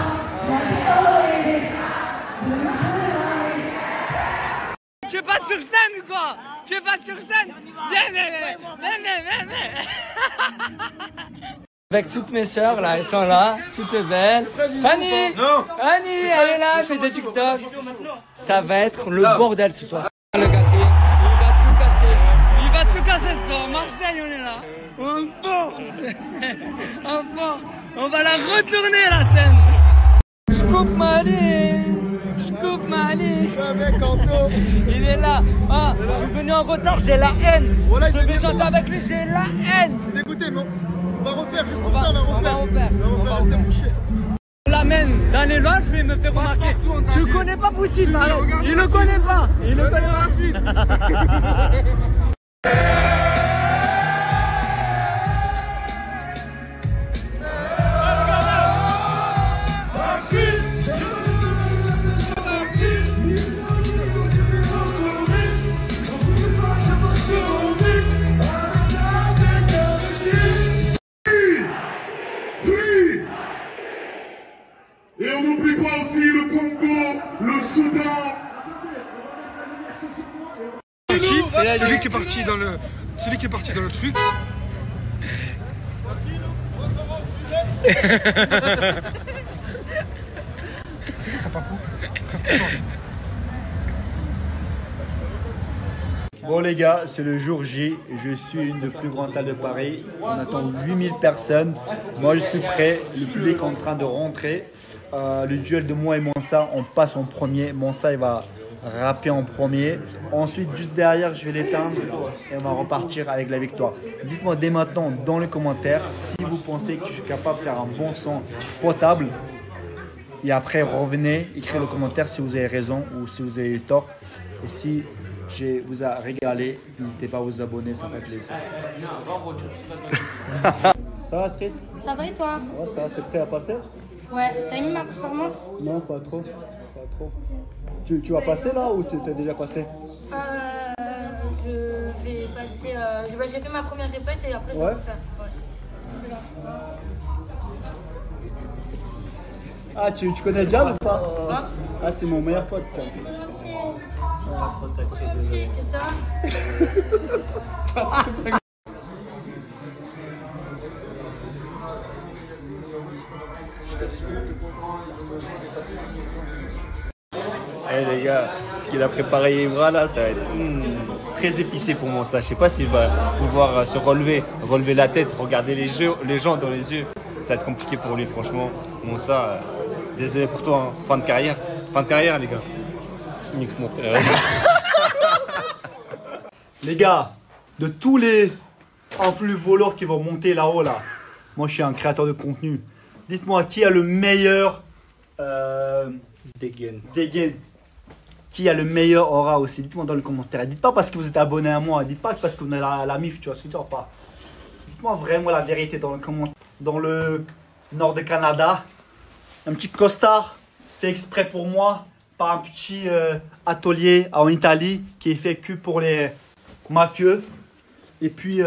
Tu es pas sur scène ou quoi? Viens. Avec toutes mes sœurs là, elles sont là, toutes belles. Fanny, elle est là, elle fait des TikTok. Ça va être le bordel ce soir. Le gâté, il va tout casser ce soir. Marseille, on est là. On force. On va la retourner la scène. Je coupe ma ligne. Il est là. Ah, je suis venu en retard, j'ai la haine. Je devais chanter avec lui, j'ai la haine. Je suis dégoûté, mais on va refaire juste On va refaire. On l'amène dans les loges, je vais me faire remarquer. Tu connais pas Boussif, alors il le connaît pas. La suite. Et on n'oublie pas aussi le Congo, le Soudan. Celui qui est parti dans le truc. C'est qui ça, papou? Bon les gars, c'est le jour J, je suis une des plus grandes salles de Paris, on attend 8000 personnes, moi je suis prêt, le public est en train de rentrer, le duel de moi et Monsa, on passe en premier, Monsa il va rapper en premier, ensuite juste derrière je vais l'éteindre et on va repartir avec la victoire. Dites-moi dès maintenant dans les commentaires si vous pensez que je suis capable de faire un bon son potable et après revenez, écrivez le commentaire si vous avez raison ou si vous avez eu tort et si je vous a régalé, n'hésitez pas à vous abonner, ça fait plaisir. Ça va Street? Ça va et toi? Ouais, ça va, t'es prêt à passer? Ouais, t'as aimé ma performance? Non, pas trop. Tu vas passer là ou t'es déjà passé? Je vais passer. J'ai fait ma première répète et après je vais refaire. Ouais. Ah, tu connais Jal ou pas? Ah, c'est mon meilleur pote. trop taqué, désolé. Eh les gars, ce qu'il a préparé Ibra là, ça va être très épicé pour moi ça. Je sais pas s'il va pouvoir se relever la tête, regarder les gens dans les yeux. Ça va être compliqué pour lui franchement. Bon ça, désolé pour toi, hein. Fin de carrière les gars. Uniquement. Les gars, de tous les influx voleurs qui vont monter là-haut là, moi je suis un créateur de contenu. Dites-moi qui a le meilleur dégaine. Qui a le meilleur aura aussi? Dites-moi dans les commentaires. Dites pas parce que vous êtes abonné à moi. Dites pas parce que vous avez la MIF, tu vois ce que je veux dire pas. Dites-moi vraiment la vérité dans le commentaire. Dans le nord de Canada, un petit costard fait exprès pour moi par un petit atelier en Italie qui est fait que pour les mafieux. Et puis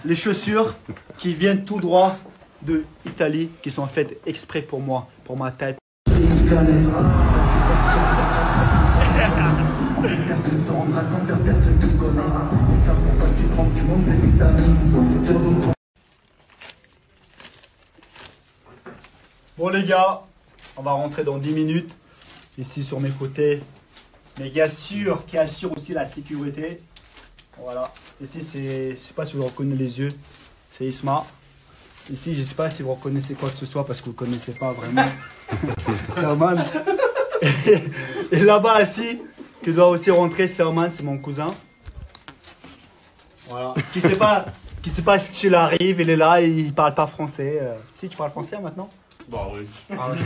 les chaussures qui viennent tout droit de Italie, qui sont faites exprès pour moi, pour ma tête. Bon les gars, on va rentrer dans 10 minutes. Ici sur mes côtés, mes gars qui assurent aussi la sécurité. Voilà. Ici c'est, je sais pas si vous reconnaissez les yeux, c'est Isma. Ici, je ne sais pas si vous reconnaissez quoi que ce soit parce que vous ne connaissez pas vraiment. C'est Herman. Et là-bas, assis, qui doit aussi rentrer, c'est Herman, c'est mon cousin. Voilà. Qui ne sait pas ce qu'il arrive, il est là, il ne parle pas français. Si, tu parles français maintenant? Bah oui. Ah, oui.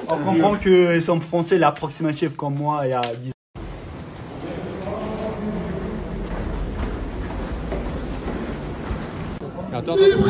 On comprend qu'ils sont français, il est approximatif comme moi il y a 10 ans. Attends, vas-y juste.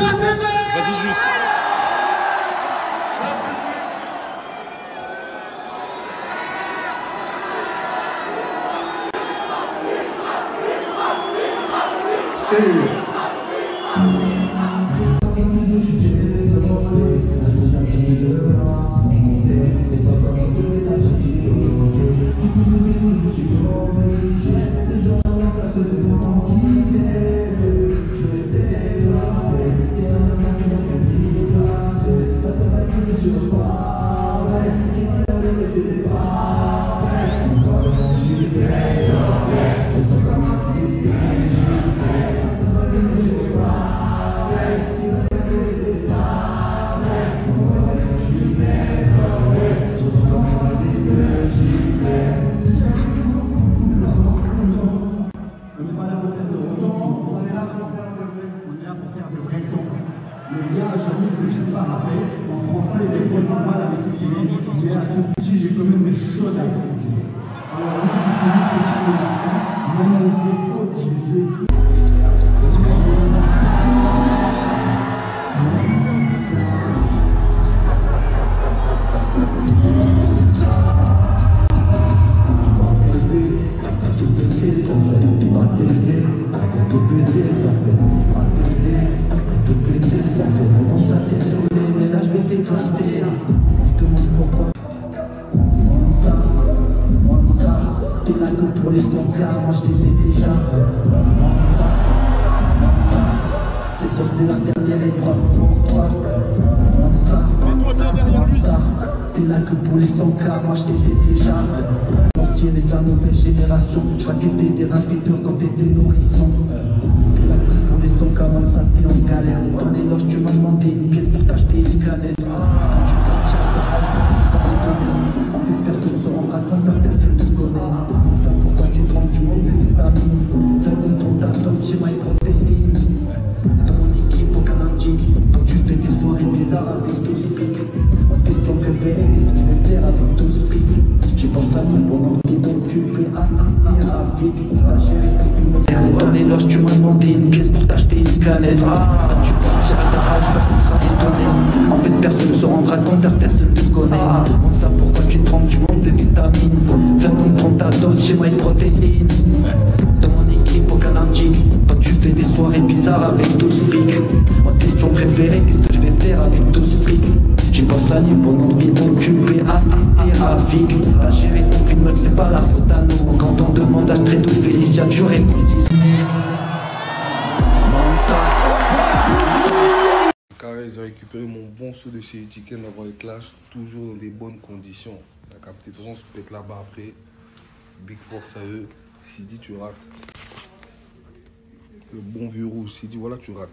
Dans les loges, tu m'as demandé une pièce pour t'acheter une canette. Tu partir à ta house, personne sera étonné. En fait, personne ne se rendra compte, personne te connaît. On sait pourquoi tu te trompes, tu manques de vitamines. Viens donc prendre ta dose chez moi, une protéine. Dans mon équipe, aucun indique. Quand tu fais des soirées bizarres avec 12 frics. Ma question préférée, qu'est-ce que je vais faire avec 12 frics? Tu passes la nuit pendant qu'il t'occupé à tes trafics. T'as géré ton prix de meuf, c'est pas la faute à nous. Quand on demande à Street ou Félicia, tu réponds Carré, j'ai récupéré mon bon saut de chez Chicken avant les clashs, toujours dans des bonnes conditions. T'as capté, de toute façon, on se pète là-bas après. Big force à eux. Sidi, tu rates. Le bon vieux rouge, Sidi, voilà, tu rates.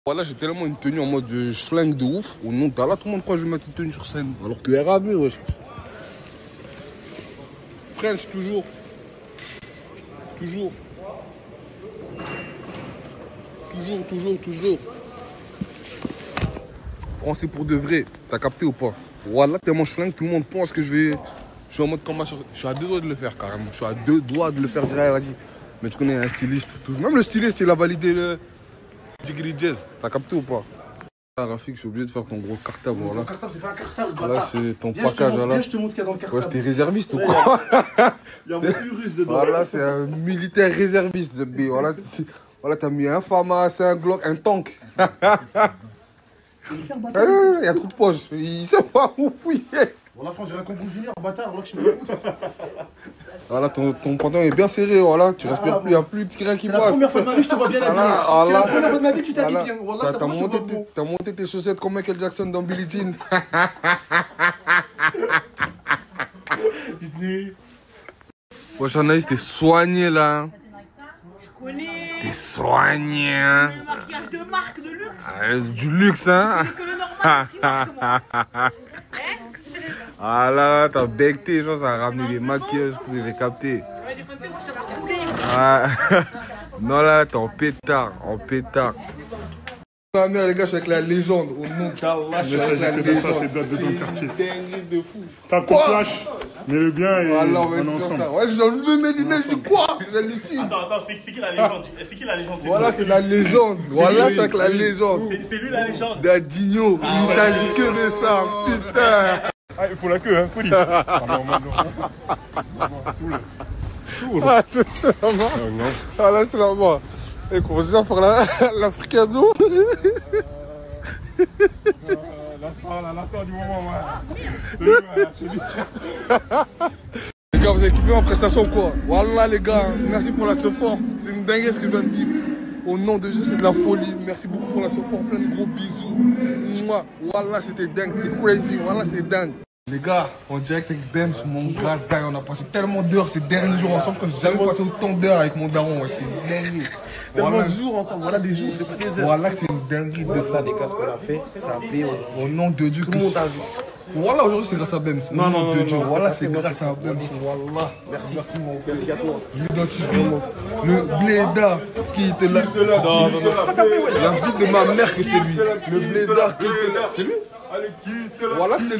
Voilà, j'ai tellement une tenue en mode je flingue de ouf. Au nom d'Allah, tout le monde croit que je vais mettre une tenue sur scène. Alors que RAV, wesh. French, toujours. Toujours. Toujours. Français pour de vrai. T'as capté ou pas? Voilà, tellement je flingue, tout le monde pense que je suis en mode combat sur... Je suis à 2 doigts de le faire, carrément. Je suis à 2 doigts de le faire direct, vas-y. Mais tu connais un styliste, tout. Même le styliste, il a validé le Jigri Jazz. T'as capté ou pas? Ah, Rafik, je suis obligé de faire ton gros cartable, voilà. Ton cartable, c'est pas un cartable, voilà, c'est ton package, voilà. Je te montre ce qu'il y a dans le cartable. Ouais, t'es réserviste ou quoi? Il y a un virus dedans. Voilà, c'est un militaire réserviste, Zebbi. Voilà, t'as mis un FAMAS, un Glock, un tank. Il y a trop de poches. Il sait pas où fouiller. Voilà, France, j'ai un combo junior, bâtard. Voilà, que je voilà, ton pantalon est bien serré. Voilà, tu respires plus, il n'y a plus de rien qui passe. La première fois de ma vie, je te vois bien habillé. C'est la première fois de ma vie que tu t'habilles bien. Voilà, t'as monté tes chaussettes comme Michael Jackson dans Billie Jean. Wesh, Anaïs, t'es soigné là. Je connais. T'es soigné. Le maquillage de marque, de luxe. Du luxe, hein. Que le normal, ah là, t'as becté, genre, ça a ramené les maquillages, tout, j'ai capté. Ouais, des fois, ça va couler. Ah. Non, là, t'es en pétard, Ma mère, les gars, je suis avec la légende, au nom d'Allah, je suis avec la légende. Ça, c'est date de ton quartier. C'est une dinguerie de fou. T'as ton flash, mets-le bien et voilà, on est ensemble. Ça. Ouais, j'ai enlevé mes lunettes, je dis quoi? J'hallucine. Attends, c'est qui la légende? C'est qui la légende? Voilà, c'est la légende. Voilà, c'est avec la légende. C'est lui la légende. Dadinho, il s'agit que de ça, putain. Ah, il faut la queue, hein, poli. Ah, c'est vraiment. Ah, là, c'est vraiment. Et qu'on vient faire l'africano. La star du moment, ouais. C'est lui. Les gars, vous avez kiffé ma prestation ou quoi? Voilà, les gars, merci pour la support. C'est une dinguerie ce que je viens de vivre. Au nom de Dieu, c'est de la folie. Merci beaucoup pour la support. Plein de gros bisous. Mouah. Voilà, c'était dingue. C'était crazy. Voilà, c'est dingue. Les gars, en direct avec Bems, mon gars, on a passé tellement d'heures ces derniers jours ensemble que j'ai jamais passé autant d'heures avec mon daron. Ouais, c'est une dinguerie. Tellement de jours ensemble, voilà des jours, c'est pas des heures. Voilà, c'est une dinguerie de faire des casques qu'on a fait, ça a payé. Au nom de Dieu, tout le monde a vu. Voilà, aujourd'hui c'est grâce à Bems. Non, non, non. Voilà, c'est grâce à Bems. Voilà. Merci mon père. Merci à toi. J'identifie le blédard qui était là. Non. La vie de ma mère que c'est lui. Le blédard qui était là. C'est lui? Voilà, c'est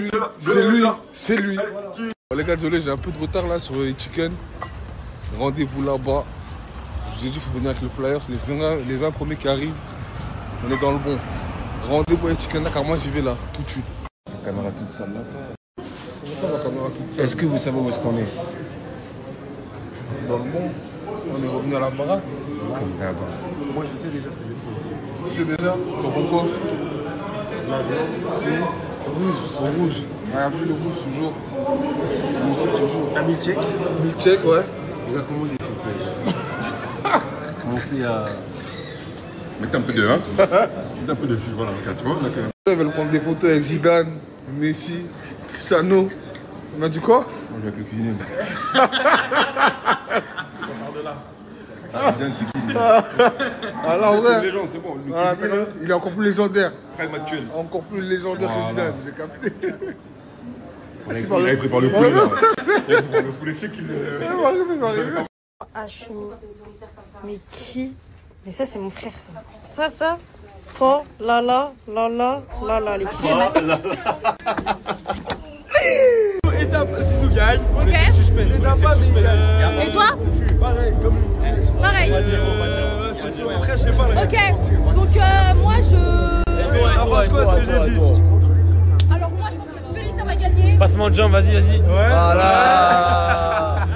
lui. Bon, les gars, désolé, j'ai un peu de retard là sur les chicken. Rendez-vous là-bas. Je vous ai dit, il faut venir avec le flyer. C'est les 20 premiers qui arrivent. On est dans le bon. Rendez-vous avec les chicken là, car moi j'y vais là, tout de suite. La caméra toute sale là. Comment ça, la caméra toute sale? Est-ce que vous savez où est-ce qu'on est? Dans le bon. On est revenu à la baraque. Comme d'abord. Moi, je sais déjà ce que je vais faire. Tu sais déjà? Pourquoi? Rouge. Ouais, un peu le rouge toujours. T'as mis le check? Mis le check, ouais. Les gars, comment il est fait? Commencer à mettre un peu de, hein. Mettre un peu de fil, voilà. Tu vois, ils veulent prendre des photos avec Zidane, Messi, Cristiano. On a dit quoi? Moi, je vais cuisiner. Zidane, c'est qui? Ah là, ouais. C'est une légende, c'est bon. Voilà, il est encore plus légendaire. Prime actuel. Encore plus légendaire que Zidane, j'ai capté. Il prépare le poulet, là. Il prépare le poulet, c'est qu'il... Ah, je suis... Mais qui? Mais ça, c'est mon frère, ça. Ça. Oh, là, les filles. Étape, Zizou gagne. Ok. C'est suspense. Étape, mais gagne. Et toi? Pareil, comme lui. Pareil. Après, je sais pas. Ok. Donc, moi, je... quoi, ce que j'ai dit? Alors, moi, je pense que Félicia va gagner. Passe-moi de jambe, vas-y. Ouais. Voilà.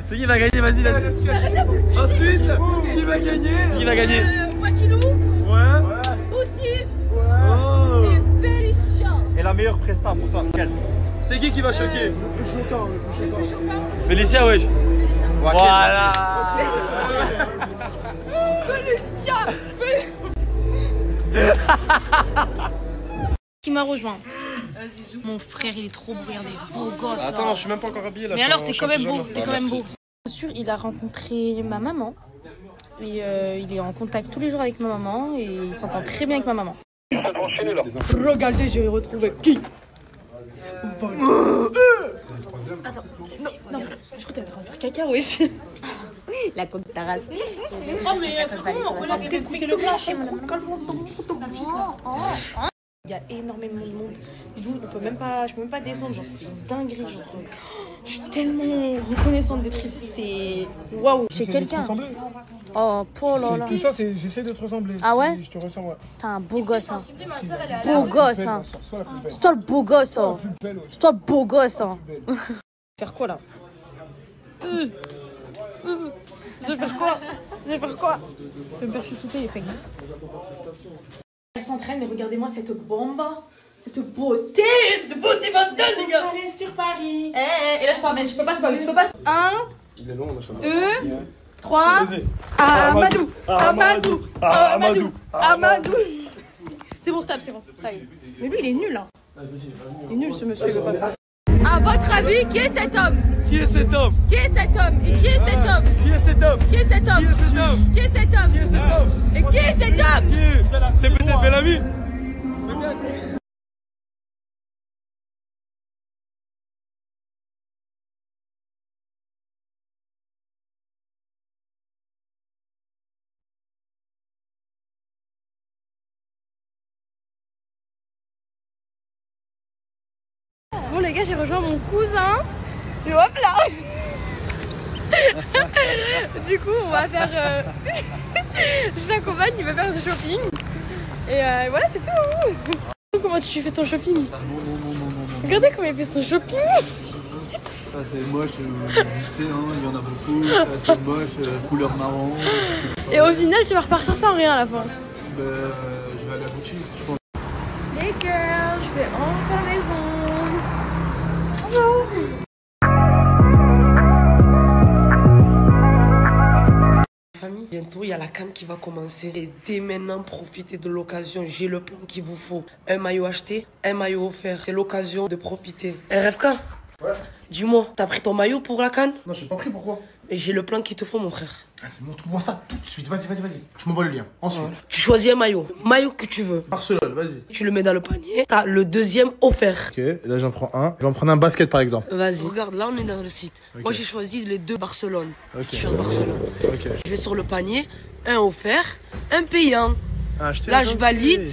C'est qui va gagner, vas-y. Ensuite, qui va gagner? Wakilou. Ouais. Poussif. Oh. meilleure presta pour toi? Quelle? C'est qui va choquer? Félicia, wesh. Voilà. Félicia. Qui m'a rejoint. Mon frère, il est trop beau, regardez, beau gosse. Attends, là. je suis même pas encore habillé là. Mais alors, t'es quand même beau, t'es quand même merci. beau. Bien sûr, il a rencontré ma maman. Et il est en contact tous les jours avec ma maman et il s'entend très bien avec ma maman. Regardez, j'ai retrouvé qui? Attends, non, je crois que t'es en train de faire caca, wesh. La côte de ta race. Oh, mais comment on a écouté le clash? Il y a énormément de monde. Je peux même pas descendre, genre c'est une dinguerie. Genre, je suis tellement reconnaissante d'être ici, c'est waouh. Chez quelqu'un. Oh, là là. C'est ça, j'essaie de te ressembler. Ah ouais? Je te ressemble, ouais. T'as un beau gosse, hein. Beau gosse, hein. C'est toi le beau gosse, hein. C'est toi le beau gosse, hein. Faire quoi là? Je vais faire quoi? Je vais faire quoi? Je vais me faire chouchouter les fake. Elle s'entraîne, mais regardez-moi cette bomba, cette beauté vandale, les gars. Aller sur Paris. Et là je peux pas spammer, je peux pas. 1, 2, 3. Amadou. C'est bon, stop, c'est bon, ça y est. Mais lui, il est nul, hein. Il est nul, ce monsieur. À votre avis, qui est cet homme? Qui est cet homme? Qui est cet homme? Et qui est cet homme? Qui est cet homme? Qui est cet homme? Qui est cet homme? Qui est cet homme? Qui est cet homme? Et qui est cet homme? C'est peut-être Bellamy. Bon les gars, j'ai rejoint mon cousin. Et hop là. Du coup, on va faire... je l'accompagne, il va faire du shopping. Et voilà, c'est tout. Comment tu fais ton shopping? Non. Regardez comment il fait son shopping. Ça c'est moche, vite fait, hein, il y en a beaucoup. Ça c'est moche, couleur marron. Et au final, tu vas repartir sans rien à la fin. Je vais aller à Gucci, je pense. Les girls, je vais enfin à la maison. Bonjour. Famille, bientôt il y a la CAN qui va commencer et dès maintenant profitez de l'occasion, j'ai le plan qu'il vous faut. Un maillot acheté, un maillot offert, c'est l'occasion de profiter. RFK, ouais. Dis-moi, t'as pris ton maillot pour la CAN? Non, j'ai pas pris, pourquoi? J'ai le plan qu'il te faut mon frère. Ah, c'est bon, trouve-moi ça tout de suite, vas-y. Tu m'envoies le lien, ensuite. Voilà. Tu choisis un maillot que tu veux. Barcelone, vas-y. Tu le mets dans le panier, t'as le deuxième offert. Ok, là j'en prends un. Je vais en prendre un basket par exemple. Vas-y. Regarde, là on est dans le site. Okay. Moi j'ai choisi les deux Barcelone. Ok. Je suis en Barcelone. Ok. Je vais sur le panier, un offert, un payant. Acheter là je valide.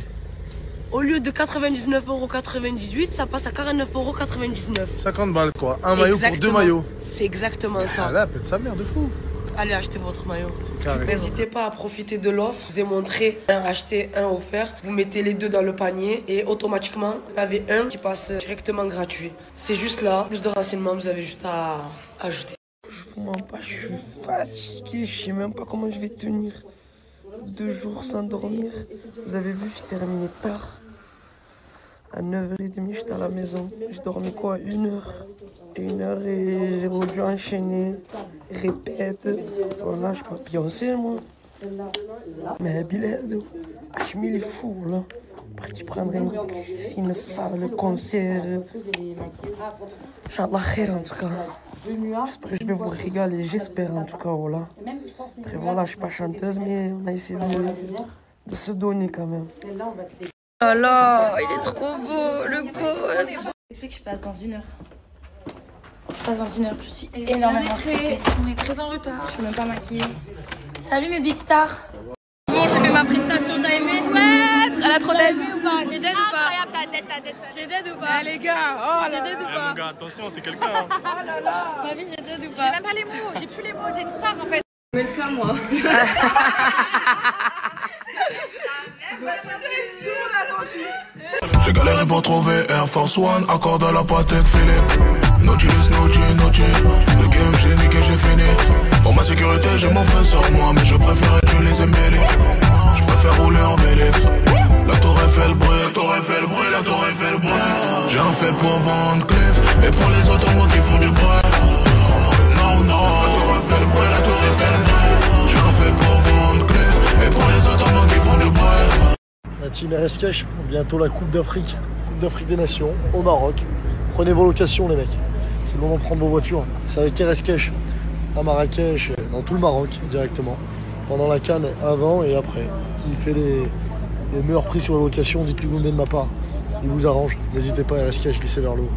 Au lieu de 99,98 €, ça passe à 49,99 €. 50 balles quoi. Un maillot pour deux maillots. C'est exactement ça. Ah là, pète sa mère de fou. Allez acheter votre maillot. Carré. N'hésitez pas à profiter de l'offre. Je vous ai montré un acheté, un offert. Vous mettez les deux dans le panier et automatiquement, vous avez un qui passe directement gratuit. C'est juste là. Plus de renseignements, vous avez juste à ajouter. Je vous mens pas, je suis fatigué. Je sais même pas comment je vais tenir. 2 jours sans dormir. Vous avez vu, j'ai terminé tard. À 9h30, j'étais à la maison. J'ai dormi quoi? 1 heure. 1 heure et j'ai dû enchaîner. Répète. Là, je peux pas pioncer, moi. Mais Bilal, je me les fous, là. Après, tu prendrais une salle, concert. Inch'Allah khair, en tout cas. J'espère que je vais vous régaler, j'espère en tout cas, voilà. Après, voilà, je suis pas chanteuse, mais on a essayé de se donner quand même. Oh là, il est trop beau, le gosse. C'est que je passe dans 1 heure. Je passe dans 1 heure, je suis énormément stressée. On est très en retard. Je suis même pas maquillée. Salut mes big stars. Bon, j'ai fait ma prestation, t'as aimé? Ouais, elle a trop d'aimé ou pas? J'ai dead ou pas? ta tête. J'ai dead ou pas? Les gars, oh J'ai dead ou pas? Mon gars, attention, c'est quelqu'un. Hein. Oh là là. T'as vu, j'ai dead ou pas? J'ai même pas les mots, j'ai plus les mots, t'es une star en fait. Je mets le plein, moi. J'ai galéré pour trouver Air Force One, accord à la Patek Philippe. Naughty, le game j'ai niqué, j'ai fini. Pour ma sécurité, je m'en fais sur moi, mais je préfère utiliser mêlée. Je préfère rouler en mêlée. La tour Eiffel brûle, la tour Eiffel brûle, la tour Eiffel brûle. fait pour vendre Cliff et pour les automos qui font du bruit. Non, non, la tour Eiffel le bruit, la tour Eiffel le bruit. J'en fais pour vendre Cliff et pour les automos qui font du bruit. La team RSK, bientôt la Coupe d'Afrique des Nations au Maroc. Prenez vos locations les mecs, c'est le moment de prendre vos voitures. C'est avec RSK à Marrakech, dans tout le Maroc directement. Pendant la CAN, avant et après. Il fait les meilleurs prix sur la location, dites-lui Gondé de ma part. Il vous arrange, n'hésitez pas à RSK, glissez vers le haut.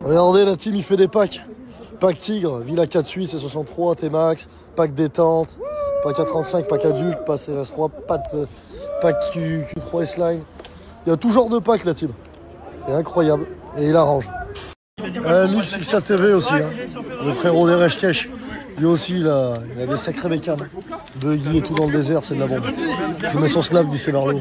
Regardez, la team il fait des packs. Pack Tigre, Villa 4 Suisse, C63, T-Max, pack détente, pack A35, pack adulte, pack RS3, pack Q3 S-Line. Il y a tout genre de pack la team. C'est incroyable et il arrange. Mix XA TV aussi, hein. Le frérot d'RSK. Lui aussi il a des sacrés bécanes. Buggy et tout dans le désert, c'est de la bombe. Je mets son snap, glissez vers le haut.